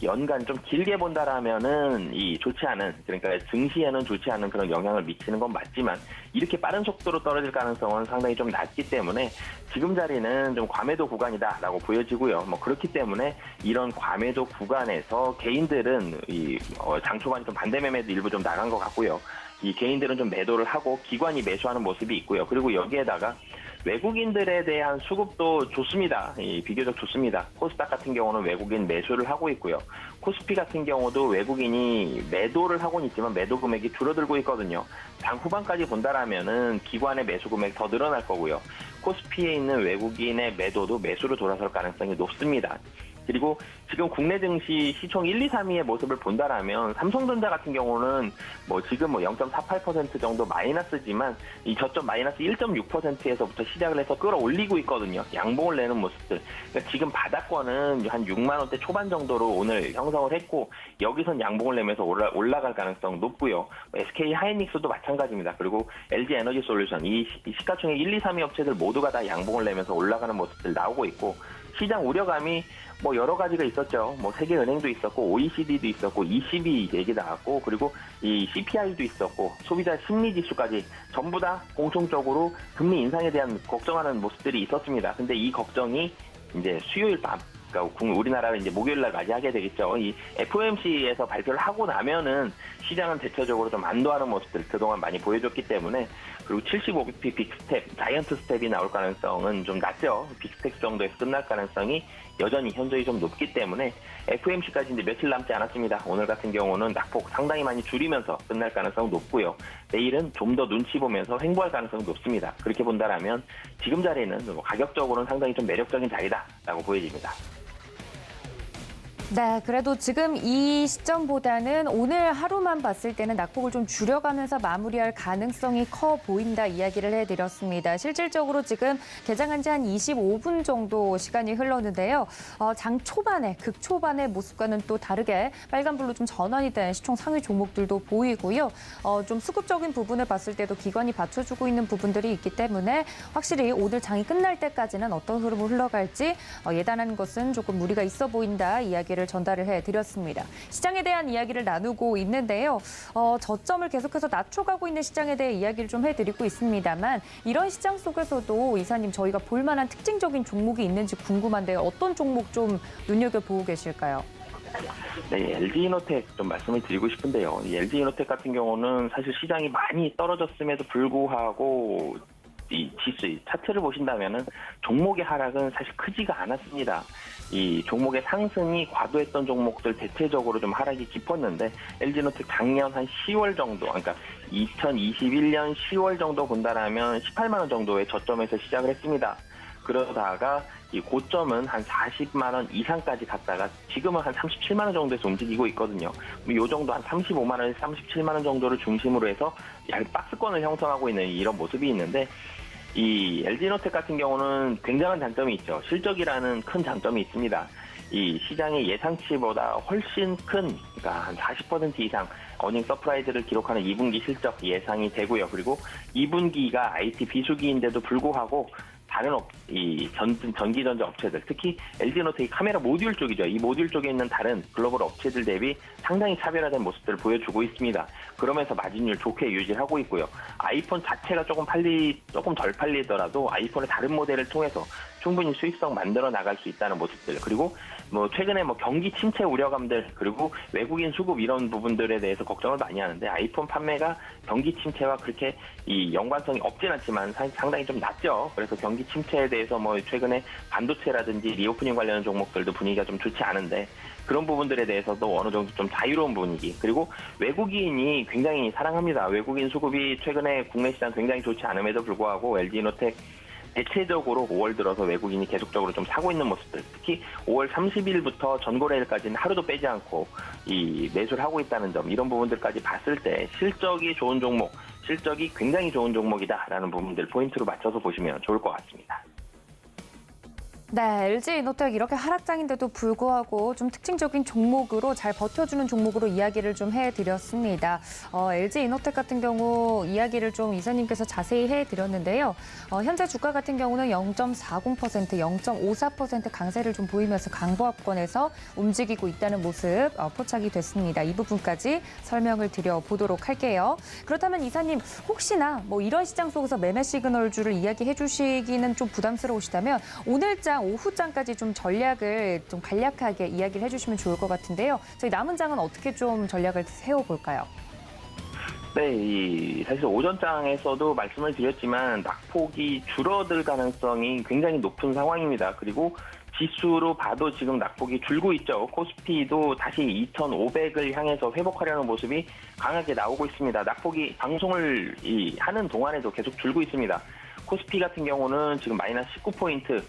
연간 좀 길게 본다라면은 좋지 않은, 그러니까 증시에는 좋지 않은 그런 영향을 미치는 건 맞지만 이렇게 빠른 속도로 떨어질 가능성은 상당히 좀 낮기 때문에 지금 자리는 좀 과매도 구간이다라고 보여지고요. 그렇기 때문에 이런 과매도 구간에서 개인들은 장 초반에 좀 반대 매매도 일부 좀 나간 것 같고요. 이 개인들은 좀 매도를 하고 기관이 매수하는 모습이 있고요. 그리고 여기에다가 외국인들에 대한 수급도 좋습니다. 비교적 좋습니다. 코스닥 같은 경우는 외국인 매수를 하고 있고요. 코스피 같은 경우도 외국인이 매도를 하고는 있지만 매도 금액이 줄어들고 있거든요. 장 후반까지 본다라면은 기관의 매수 금액 더 늘어날 거고요. 코스피에 있는 외국인의 매도도 매수로 돌아설 가능성이 높습니다. 그리고 지금 국내 증시 시총 1, 2, 3위의 모습을 본다라면 삼성전자 같은 경우는 지금 0.48% 정도 마이너스지만 이 저점 마이너스 1.6%에서부터 시작을 해서 끌어올리고 있거든요. 양봉을 내는 모습들. 그러니까 지금 바닥권은 한 6만 원대 초반 정도로 오늘 형성을 했고 여기선 양봉을 내면서 올라갈 가능성 높고요. SK 하이닉스도 마찬가지입니다. 그리고 LG 에너지 솔루션, 이 시가총액 1, 2, 3위 업체들 모두가 다 양봉을 내면서 올라가는 모습들 나오고 있고, 시장 우려감이 여러 가지가 있었죠. 세계은행도 있었고, OECD도 있었고, ECB 얘기 나왔고, 그리고 이 CPI도 있었고, 소비자 심리지수까지 전부 다 공통적으로 금리 인상에 대한 걱정하는 모습들이 있었습니다. 근데 이 걱정이 이제 수요일 밤, 그러니까 우리나라가 이제 목요일날 맞이하게 되겠죠. 이 FOMC에서 발표를 하고 나면은 시장은 대체적으로 좀 안도하는 모습들 그동안 많이 보여줬기 때문에, 그리고 75bp 빅스텝, 자이언트 스텝이 나올 가능성은 좀 낮죠. 빅스텝 정도에서 끝날 가능성이 여전히 현저히 좀 높기 때문에 FOMC까지 이제 며칠 남지 않았습니다. 오늘 같은 경우는 낙폭 상당히 많이 줄이면서 끝날 가능성은 높고요. 내일은 좀 더 눈치 보면서 횡보할 가능성이 높습니다. 그렇게 본다라면 지금 자리는 가격적으로는 상당히 좀 매력적인 자리다라고 보여집니다. 네, 그래도 지금 이 시점보다는 오늘 하루만 봤을 때는 낙폭을 좀 줄여가면서 마무리할 가능성이 커 보인다 이야기를 해드렸습니다. 실질적으로 지금 개장한 지 한 25분 정도 시간이 흘렀는데요. 장 초반에, 극 초반의 모습과는 또 다르게 빨간불로 좀 전환이 된 시총 상위 종목들도 보이고요. 좀 수급적인 부분을 봤을 때도 기관이 받쳐주고 있는 부분들이 있기 때문에 확실히 오늘 장이 끝날 때까지는 어떤 흐름으로 흘러갈지 예단하는 것은 조금 무리가 있어 보인다 이야기를 전달을 해드렸습니다. 시장에 대한 이야기를 나누고 있는데요. 저점을 계속해서 낮춰가고 있는 시장에 대해 이야기를 좀 해드리고 있습니다만 이런 시장 속에서도 이사님 저희가 볼만한 특징적인 종목이 있는지 궁금한데요. 어떤 종목 좀 눈여겨보고 계실까요? 네, LG이노텍 좀 말씀을 드리고 싶은데요. 이 LG이노텍 같은 경우는 사실 시장이 많이 떨어졌음에도 불구하고 이 지수, 차트를 보신다면은 종목의 하락은 사실 크지가 않았습니다. 이 종목의 상승이 과도했던 종목들 대체적으로 좀 하락이 깊었는데 LG이노텍 작년 한 10월 정도, 그러니까 2021년 10월 정도 본다라면 18만 원 정도의 저점에서 시작을 했습니다. 그러다가 이 고점은 한 40만 원 이상까지 갔다가 지금은 한 37만 원 정도에서 움직이고 있거든요. 이 정도 한 35만 원에서 37만 원 정도를 중심으로 해서 박스권을 형성하고 있는 이런 모습이 있는데 이 LG이노텍 같은 경우는 굉장한 장점이 있죠. 실적이라는 큰 장점이 있습니다. 이 시장의 예상치보다 훨씬 큰, 그러니까 한 40% 이상 어닝 서프라이즈를 기록하는 2분기 실적 예상이 되고요. 그리고 2분기가 IT 비수기인데도 불구하고 다른 전기전자 업체들, 특히 LG이노텍이 카메라 모듈 쪽이죠. 이 모듈 쪽에 있는 다른 글로벌 업체들 대비 상당히 차별화된 모습들을 보여주고 있습니다. 그러면서 마진율 좋게 유지하고 있고요. 아이폰 자체가 조금 덜 팔리더라도 아이폰의 다른 모델을 통해서 충분히 수익성 만들어 나갈 수 있다는 모습들, 그리고 최근에 경기 침체 우려감들, 그리고 외국인 수급 이런 부분들에 대해서 걱정을 많이 하는데 아이폰 판매가 경기 침체와 그렇게 이 연관성이 없진 않지만 상당히 좀 낮죠. 그래서 경기 침체에 대해서 최근에 반도체라든지 리오프닝 관련 종목들도 분위기가 좀 좋지 않은데 그런 부분들에 대해서도 어느 정도 좀 자유로운 분위기, 그리고 외국인이 굉장히 사랑합니다. 외국인 수급이 최근에 국내 시장 굉장히 좋지 않음에도 불구하고 LG이노텍 대체적으로 5월 들어서 외국인이 계속적으로 좀 사고 있는 모습들, 특히 5월 30일부터 전고래일까지는 하루도 빼지 않고 이 매수를 하고 있다는 점, 이런 부분들까지 봤을 때 실적이 좋은 종목, 실적이 굉장히 좋은 종목이다라는 부분들 포인트로 맞춰서 보시면 좋을 것 같습니다. 네, LG이노텍 이렇게 하락장인데도 불구하고 좀 특징적인 종목으로 잘 버텨주는 종목으로 이야기를 좀 해드렸습니다. LG이노텍 같은 경우 이야기를 좀 이사님께서 자세히 해드렸는데요. 현재 주가 같은 경우는 0.40%, 0.54% 강세를 좀 보이면서 강보합권에서 움직이고 있다는 모습 포착이 됐습니다. 이 부분까지 설명을 드려보도록 할게요. 그렇다면 이사님 혹시나 이런 시장 속에서 매매 시그널주를 이야기해 주시기는 좀 부담스러우시다면 오늘장 오후장까지 좀 전략을 좀 간략하게 이야기를 해주시면 좋을 것 같은데요. 저희 남은 장은 어떻게 좀 전략을 세워볼까요? 네, 사실 오전장에서도 말씀을 드렸지만 낙폭이 줄어들 가능성이 굉장히 높은 상황입니다. 그리고 지수로 봐도 지금 낙폭이 줄고 있죠. 코스피도 다시 2,500을 향해서 회복하려는 모습이 강하게 나오고 있습니다. 낙폭이 방송을 하는 동안에도 계속 줄고 있습니다. 코스피 같은 경우는 지금 마이너스 19포인트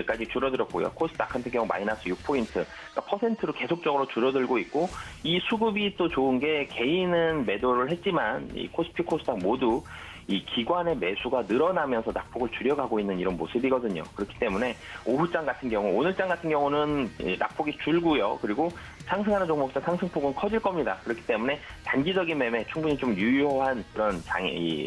까지 줄어들었고요. 코스닥 같은 경우 마이너스 6포인트, 그러니까 퍼센트로 계속적으로 줄어들고 있고, 이 수급이 또 좋은 게 개인은 매도를 했지만 이 코스피, 코스닥 모두 이 기관의 매수가 늘어나면서 낙폭을 줄여가고 있는 이런 모습이거든요. 그렇기 때문에 오후장 같은 경우, 오늘장 같은 경우는 낙폭이 줄고요. 그리고 상승하는 종목들 상승폭은 커질 겁니다. 그렇기 때문에 단기적인 매매 충분히 좀 유효한 그런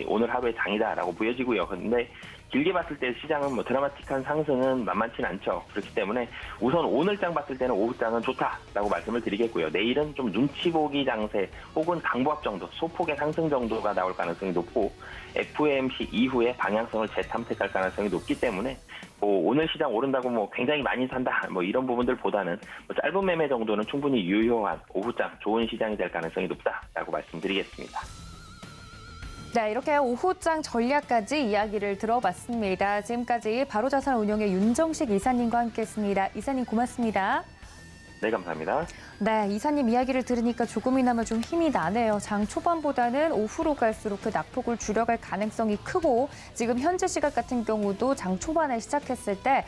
오늘 하루의 장이다라고 보여지고요. 그런데 길게 봤을 때 시장은 드라마틱한 상승은 만만치 않죠. 그렇기 때문에 우선 오늘장 봤을 때는 오후장은 좋다라고 말씀을 드리겠고요. 내일은 좀 눈치 보기 장세 혹은 강보합 정도, 소폭의 상승 정도가 나올 가능성이 높고 FOMC 이후에 방향성을 재탐색할 가능성이 높기 때문에 오늘 시장 오른다고 굉장히 많이 산다 이런 부분들보다는 짧은 매매 정도는 충분히 유효한 오후장 좋은 시장이 될 가능성이 높다라고 말씀드리겠습니다. 네, 이렇게 오후장 전략까지 이야기를 들어봤습니다. 지금까지 바로자산 운용의 윤정식 이사님과 함께했습니다. 이사님 고맙습니다. 네, 감사합니다. 네, 이사님 이야기를 들으니까 조금이나마 좀 힘이 나네요. 장 초반보다는 오후로 갈수록 그 낙폭을 줄여갈 가능성이 크고 지금 현재 시각 같은 경우도 장 초반에 시작했을 때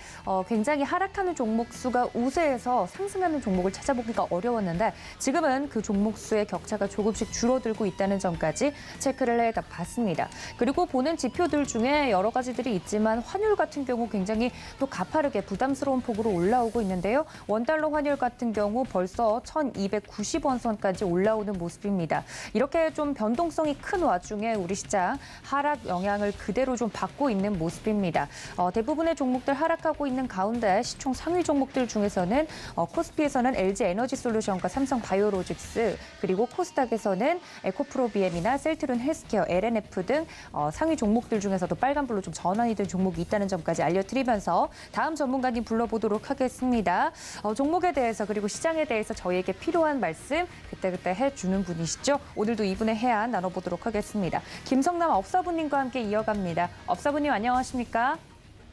굉장히 하락하는 종목 수가 우세해서 상승하는 종목을 찾아보기가 어려웠는데 지금은 그 종목 수의 격차가 조금씩 줄어들고 있다는 점까지 체크를 해봤습니다. 그리고 보는 지표들 중에 여러 가지들이 있지만 환율 같은 경우 굉장히 또 가파르게 부담스러운 폭으로 올라오고 있는데요. 원달러 환율 같은 경우 벌써 1,290원 선까지 올라오는 모습입니다. 이렇게 좀 변동성이 큰 와중에 우리 시장 하락 영향을 그대로 좀 받고 있는 모습입니다. 대부분의 종목들 하락하고 있는 가운데 시총 상위 종목들 중에서는 코스피에서는 LG에너지솔루션과 삼성바이오로직스 그리고 코스닥에서는 에코프로비엠이나 셀트론 헬스케어, LNF 등 상위 종목들 중에서도 빨간불로 좀 전환이 된 종목이 있다는 점까지 알려드리면서 다음 전문가님 불러보도록 하겠습니다. 종목에 대해서 그리고 시장에 대해서 저희에게 필요한 말씀 그때그때 해주는 분이시죠. 오늘도 이분의 해안 나눠보도록 하겠습니다. 김성남 업사부님과 함께 이어갑니다. 업사부님 안녕하십니까?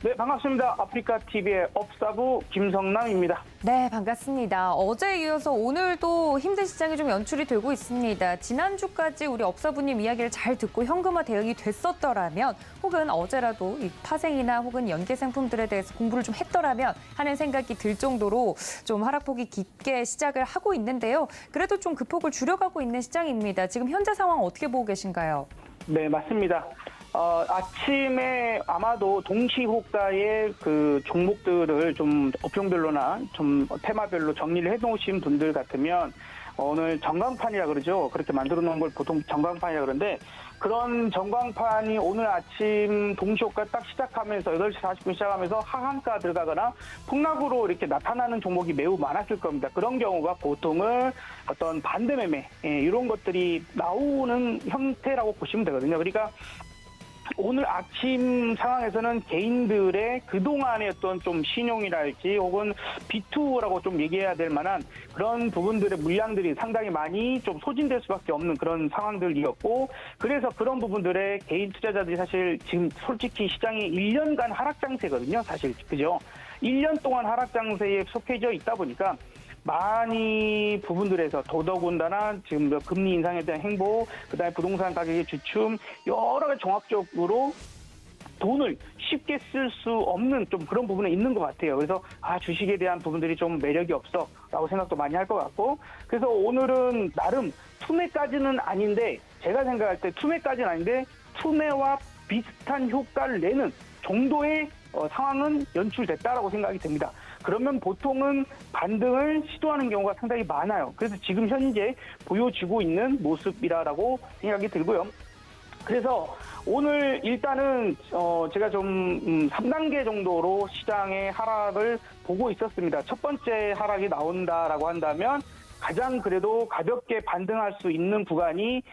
네, 반갑습니다. 아프리카TV의 업사부 김성남입니다. 네, 반갑습니다. 어제에 이어서 오늘도 힘든 시장이 좀 연출이 되고 있습니다. 지난주까지 우리 업사부님 이야기를 잘 듣고 현금화 대응이 됐었더라면 혹은 어제라도 이 파생이나 혹은 연계 상품들에 대해서 공부를 좀 했더라면 하는 생각이 들 정도로 좀 하락폭이 깊게 시작을 하고 있는데요. 그래도 좀 그 폭을 줄여가고 있는 시장입니다. 지금 현재 상황 어떻게 보고 계신가요? 네, 맞습니다. 아침에 아마도 동시 호가의 그 종목들을 좀 업종별로나 좀 테마별로 정리를 해놓으신 분들 같으면 오늘 전광판이라 그러죠. 그렇게 만들어 놓은 걸 보통 전광판이라 그러는데 그런 전광판이 오늘 아침 동시 호가 딱 시작하면서 8시 40분 시작하면서 하한가 들어가거나 폭락으로 이렇게 나타나는 종목이 매우 많았을 겁니다. 그런 경우가 보통은 어떤 반대 매매 이런 것들이 나오는 형태라고 보시면 되거든요. 그러니까 오늘 아침 상황에서는 개인들의 그동안의 어떤 좀 신용이랄지 혹은 B2라고 좀 얘기해야 될 만한 그런 부분들의 물량들이 상당히 많이 좀 소진될 수밖에 없는 그런 상황들이었고 그래서 그런 부분들의 개인 투자자들이 사실 지금 솔직히 시장이 1년간 하락 장세거든요. 사실 그죠? 1년 동안 하락 장세에 속해져 있다 보니까 많이 부분들에서 더더군다나 지금 금리 인상에 대한 행보, 그다음에 부동산 가격의 주춤 여러 가지 종합적으로 돈을 쉽게 쓸 수 없는 좀 그런 부분에 있는 것 같아요. 그래서 주식에 대한 부분들이 좀 매력이 없어라고 생각도 많이 할 것 같고 그래서 오늘은 나름 투매까지는 아닌데 제가 생각할 때 투매까지는 아닌데 투매와 비슷한 효과를 내는 정도의 상황은 연출됐다라고 생각이 됩니다. 그러면 보통은 반등을 시도하는 경우가 상당히 많아요. 그래서 지금 현재 보여지고 있는 모습이라고 생각이 들고요. 그래서 오늘 일단은 제가 좀 3단계 정도로 시장의 하락을 보고 있었습니다. 첫 번째 하락이 나온다라고 한다면 가장 그래도 가볍게 반등할 수 있는 구간이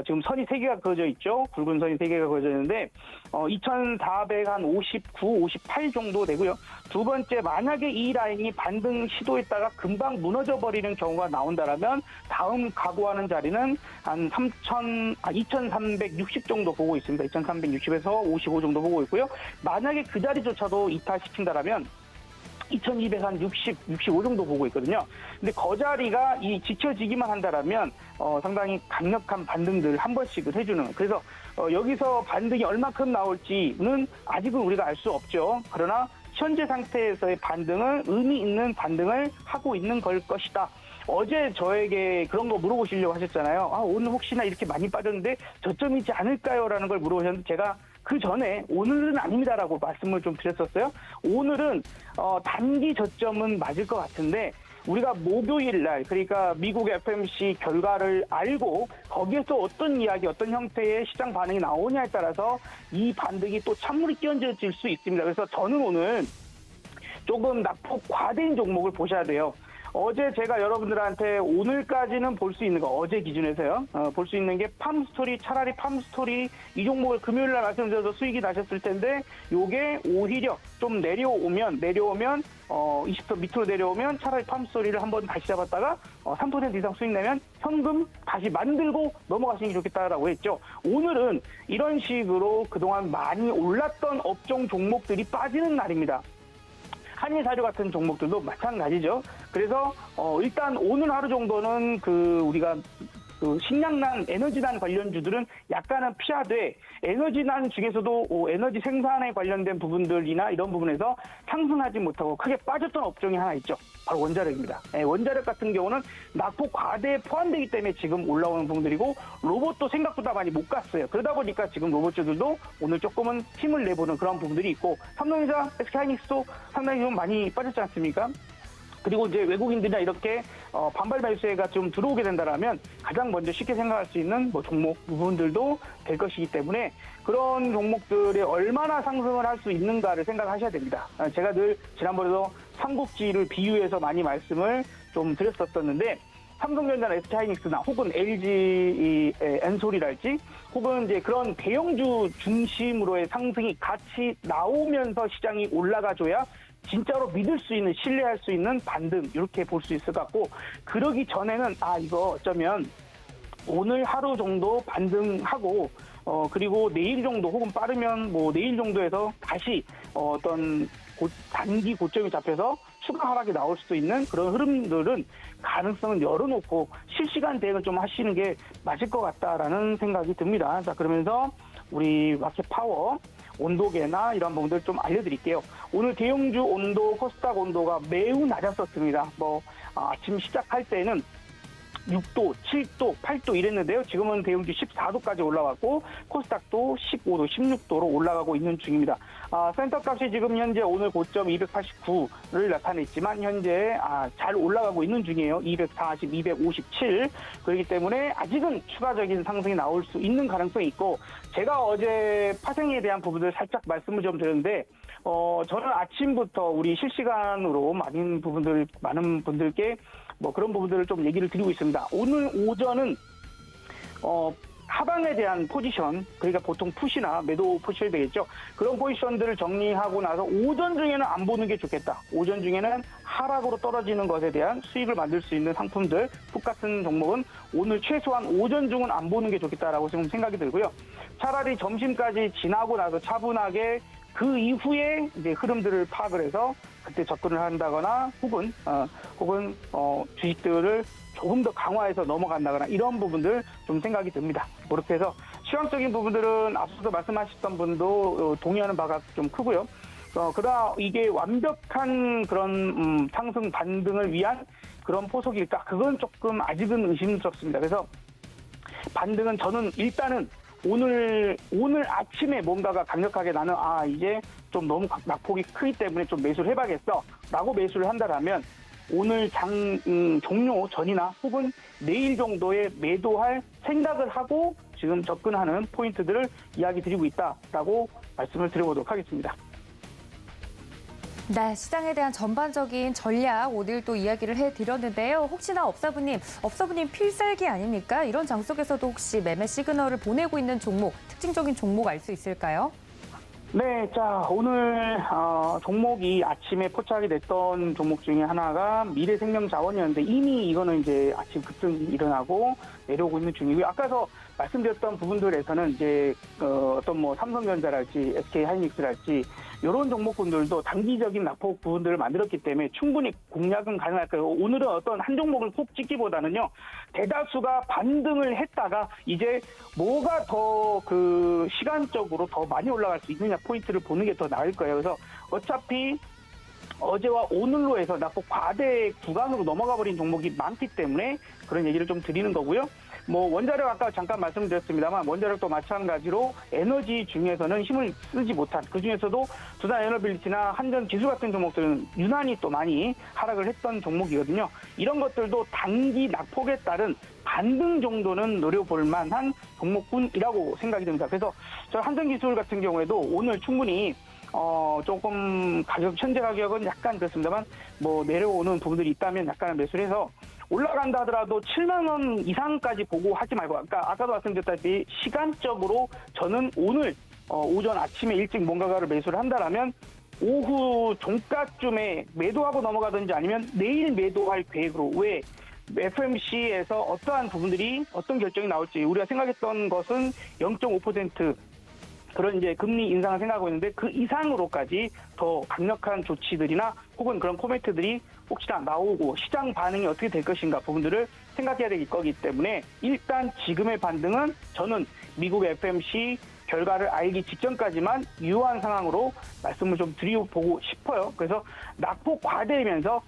지금 선이 3개가 그어져 있죠. 굵은 선이 3개가 그어져 있는데 2,459, 58 정도 되고요. 두 번째 만약에 이 라인이 반등 시도했다가 금방 무너져 버리는 경우가 나온다라면 다음 각오하는 자리는 한 2,360 정도 보고 있습니다. 2,360에서 55 정도 보고 있고요. 만약에 그 자리조차도 이탈시킨다라면 2,260, 65 정도 보고 있거든요. 근데 그 자리가 이 지켜지기만 한다라면 상당히 강력한 반등들을 한 번씩은 해주는. 그래서 여기서 반등이 얼마큼 나올지는 아직은 우리가 알 수 없죠. 그러나 현재 상태에서의 반등은 의미 있는 반등을 하고 있는 걸 것이다. 어제 저에게 그런 거 물어보시려고 하셨잖아요. 오늘 혹시나 이렇게 많이 빠졌는데 저점이지 않을까요? 라는 걸 물어보셨는데 제가 그 전에 오늘은 아닙니다라고 말씀을 좀 드렸었어요. 오늘은 단기 저점은 맞을 것 같은데 우리가 목요일 날 그러니까 미국 FOMC 결과를 알고 거기에서 어떤 이야기, 어떤 형태의 시장 반응이 나오냐에 따라서 이 반등이 또 찬물이 끼얹어질 수 있습니다. 그래서 저는 오늘 조금 낙폭 과대인 종목을 보셔야 돼요. 어제 제가 여러분들한테 오늘까지는 볼 수 있는 거 어제 기준에서요. 볼 수 있는 게 팜스토리 차라리 팜스토리 이 종목을 금요일 날 말씀드려서 수익이 나셨을 텐데 요게 오히려 좀 내려오면 20% 밑으로 내려오면 차라리 팜스토리를 한번 다시 잡았다가 3% 이상 수익 내면 현금 다시 만들고 넘어가시는 게 좋겠다라고 했죠. 오늘은 이런 식으로 그동안 많이 올랐던 업종 종목들이 빠지는 날입니다. 한일사료 같은 종목들도 마찬가지죠. 그래서 일단 오늘 하루 정도는 우리가 식량난, 에너지난 관련주들은 약간은 피하되 에너지난 중에서도 에너지 생산에 관련된 부분들이나 이런 부분에서 상승하지 못하고 크게 빠졌던 업종이 하나 있죠. 바로 원자력입니다. 원자력 같은 경우는 낙폭 과대에 포함되기 때문에 지금 올라오는 부분들이고 로봇도 생각보다 많이 못 갔어요. 그러다 보니까 지금 로봇주들도 오늘 조금은 힘을 내보는 그런 부분들이 있고 삼성전자, SK하이닉스도 상당히 좀 많이 빠졌지 않습니까? 그리고 이제 외국인들이나 이렇게 반발 매수세가 좀 들어오게 된다라면 가장 먼저 쉽게 생각할 수 있는 종목 부분들도 될 것이기 때문에 그런 종목들에 얼마나 상승을 할 수 있는가를 생각하셔야 됩니다. 제가 늘 지난번에도 삼국지를 비유해서 많이 말씀을 좀 드렸었는데 삼성전자나 SK하이닉스나 혹은 LG 엔솔이랄지 혹은 이제 그런 대형주 중심으로의 상승이 같이 나오면서 시장이 올라가줘야 진짜로 믿을 수 있는, 신뢰할 수 있는 반등 이렇게 볼 수 있을 것 같고 그러기 전에는 이거 어쩌면 오늘 하루 정도 반등하고 그리고 내일 정도 혹은 빠르면 내일 정도에서 다시 어떤 단기 고점이 잡혀서 추가 하락이 나올 수도 있는 그런 흐름들은 가능성은 열어놓고 실시간 대응을 좀 하시는 게 맞을 것 같다라는 생각이 듭니다. 자, 그러면서 우리 마켓 파워 온도계나 이런 부분들 좀 알려드릴게요. 오늘 대형주 온도, 코스닥 온도가 매우 낮았었습니다. 아침 시작할 때는 6도, 7도, 8도 이랬는데요. 지금은 대형주 14도까지 올라왔고 코스닥도 15도, 16도로 올라가고 있는 중입니다. 센터값이 지금 현재 오늘 고점 289를 나타냈지만 현재 잘 올라가고 있는 중이에요. 240, 257. 그렇기 때문에 아직은 추가적인 상승이 나올 수 있는 가능성이 있고 제가 어제 파생에 대한 부분을 살짝 말씀을 좀 드렸는데 저는 아침부터 우리 실시간으로 많은 분들께 그런 부분들을 좀 얘기를 드리고 있습니다. 오늘 오전은 하방에 대한 포지션, 그러니까 보통 푸시나 매도 포지션이 되겠죠. 그런 포지션들을 정리하고 나서 오전 중에는 안 보는 게 좋겠다. 오전 중에는 하락으로 떨어지는 것에 대한 수익을 만들 수 있는 상품들, 풋 같은 종목은 오늘 최소한 오전 중은 안 보는 게 좋겠다라고 지금 생각이 들고요. 차라리 점심까지 지나고 나서 차분하게 그 이후에 이제 흐름들을 파악을 해서 그때 접근을 한다거나 혹은 주식들을 조금 더 강화해서 넘어간다거나 이런 부분들 좀 생각이 듭니다. 그렇게 해서 시황적인 부분들은 앞서서 말씀하셨던 분도 동의하는 바가 좀 크고요. 그러나 이게 완벽한 그런 상승 반등을 위한 그런 포석일까? 그건 조금 아직은 의심스럽습니다. 그래서 반등은 저는 일단은 오늘 아침에 뭔가가 강력하게 나는 이제 좀 너무 낙폭이 크기 때문에 좀 매수를 해봐야겠어 라고 매수를 한다라면 오늘 장 종료 전이나 혹은 내일 정도에 매도할 생각을 하고 지금 접근하는 포인트들을 이야기 드리고 있다라고 말씀을 드려보도록 하겠습니다. 네, 시장에 대한 전반적인 전략 오늘 또 이야기를 해드렸는데요. 혹시나 업사부님 필살기 아닙니까? 이런 장 속에서도 혹시 매매 시그널을 보내고 있는 종목, 특징적인 종목 알 수 있을까요? 네, 자, 오늘 종목이 아침에 포착이 됐던 종목 중에 하나가 미래생명자원이었는데 이미 이거는 이제 아침 급등이 일어나고 내려오고 있는 중이고요. 아까서 말씀드렸던 부분들에서는 이제 어떤 삼성전자랄지 SK하이닉스랄지 이런 종목군들도 단기적인 낙폭 부분들을 만들었기 때문에 충분히 공략은 가능할 거예요. 오늘은 어떤 한 종목을 꼭 찍기보다는요. 대다수가 반등을 했다가 이제 뭐가 더 시간적으로 더 많이 올라갈 수 있느냐 포인트를 보는 게 더 나을 거예요. 그래서 어차피 어제와 오늘로 해서 낙폭 과대 구간으로 넘어가 버린 종목이 많기 때문에 그런 얘기를 좀 드리는 거고요. 원자력 아까 잠깐 말씀드렸습니다만 원자력도 마찬가지로 에너지 중에서는 힘을 쓰지 못한 그중에서도 두산에너빌리티나 한전기술 같은 종목들은 유난히 또 많이 하락을 했던 종목이거든요. 이런 것들도 단기 낙폭에 따른 반등 정도는 노려볼 만한 종목군이라고 생각이 듭니다. 그래서 저 한전기술 같은 경우에도 오늘 충분히 조금 현재 가격은 약간 그렇습니다만 내려오는 부분들이 있다면 약간 매수를 해서 올라간다 하더라도 7만 원 이상까지 보고 하지 말고 아까도 말씀드렸다시피 시간적으로 저는 오늘 오전 아침에 일찍 뭔가를 매수를 한다라면 오후 종가쯤에 매도하고 넘어가든지 아니면 내일 매도할 계획으로 왜 FMC에서 어떠한 부분들이 어떤 결정이 나올지 우리가 생각했던 것은 0.5% 그런 이제 금리 인상을 생각하고 있는데 그 이상으로까지 더 강력한 조치들이나 혹은 그런 코멘트들이 혹시나 나오고 시장 반응이 어떻게 될 것인가 부분들을 생각해야 될 거기 때문에 일단 지금의 반등은 저는 미국 FOMC 결과를 알기 직전까지만 유효한 상황으로 말씀을 좀 드려보고 싶어요. 그래서 낙폭 과대이면서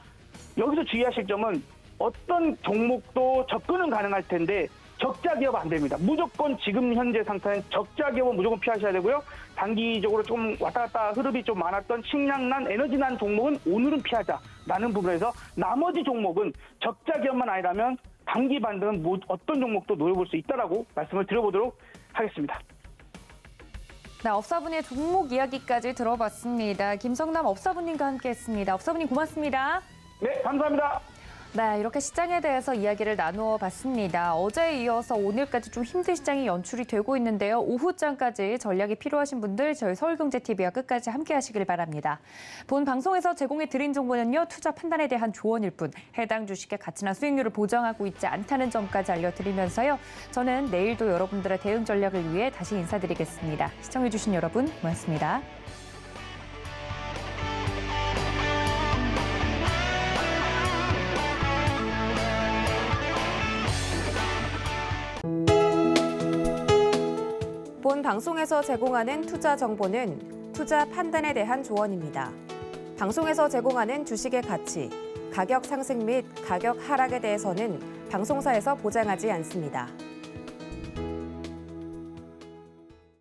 여기서 주의하실 점은 어떤 종목도 접근은 가능할 텐데 적자 기업 안 됩니다. 무조건 지금 현재 상태는 적자 기업은 무조건 피하셔야 되고요. 단기적으로 좀 왔다 갔다 흐름이 좀 많았던 식량난, 에너지난 종목은 오늘은 피하자라는 부분에서 나머지 종목은 적자 기업만 아니라면 단기 반등은 어떤 종목도 노려볼 수 있다라고 말씀을 드려보도록 하겠습니다. 네, 업사분의 종목 이야기까지 들어봤습니다. 김성남 업사분님과 함께했습니다. 업사분님 고맙습니다. 네, 감사합니다. 네, 이렇게 시장에 대해서 이야기를 나누어 봤습니다. 어제에 이어서 오늘까지 좀 힘든 시장이 연출이 되고 있는데요. 오후장까지 전략이 필요하신 분들 저희 서울경제TV와 끝까지 함께 하시길 바랍니다. 본 방송에서 제공해 드린 정보는요. 투자 판단에 대한 조언일 뿐 해당 주식의 가치나 수익률을 보장하고 있지 않다는 점까지 알려드리면서요. 저는 내일도 여러분들의 대응 전략을 위해 다시 인사드리겠습니다. 시청해주신 여러분 고맙습니다. 본 방송에서 제공하는 투자 정보는 투자 판단에 대한 조언입니다. 방송에서 제공하는 주식의 가치, 가격 상승 및 가격 하락에 대해서는 방송사에서 보장하지 않습니다.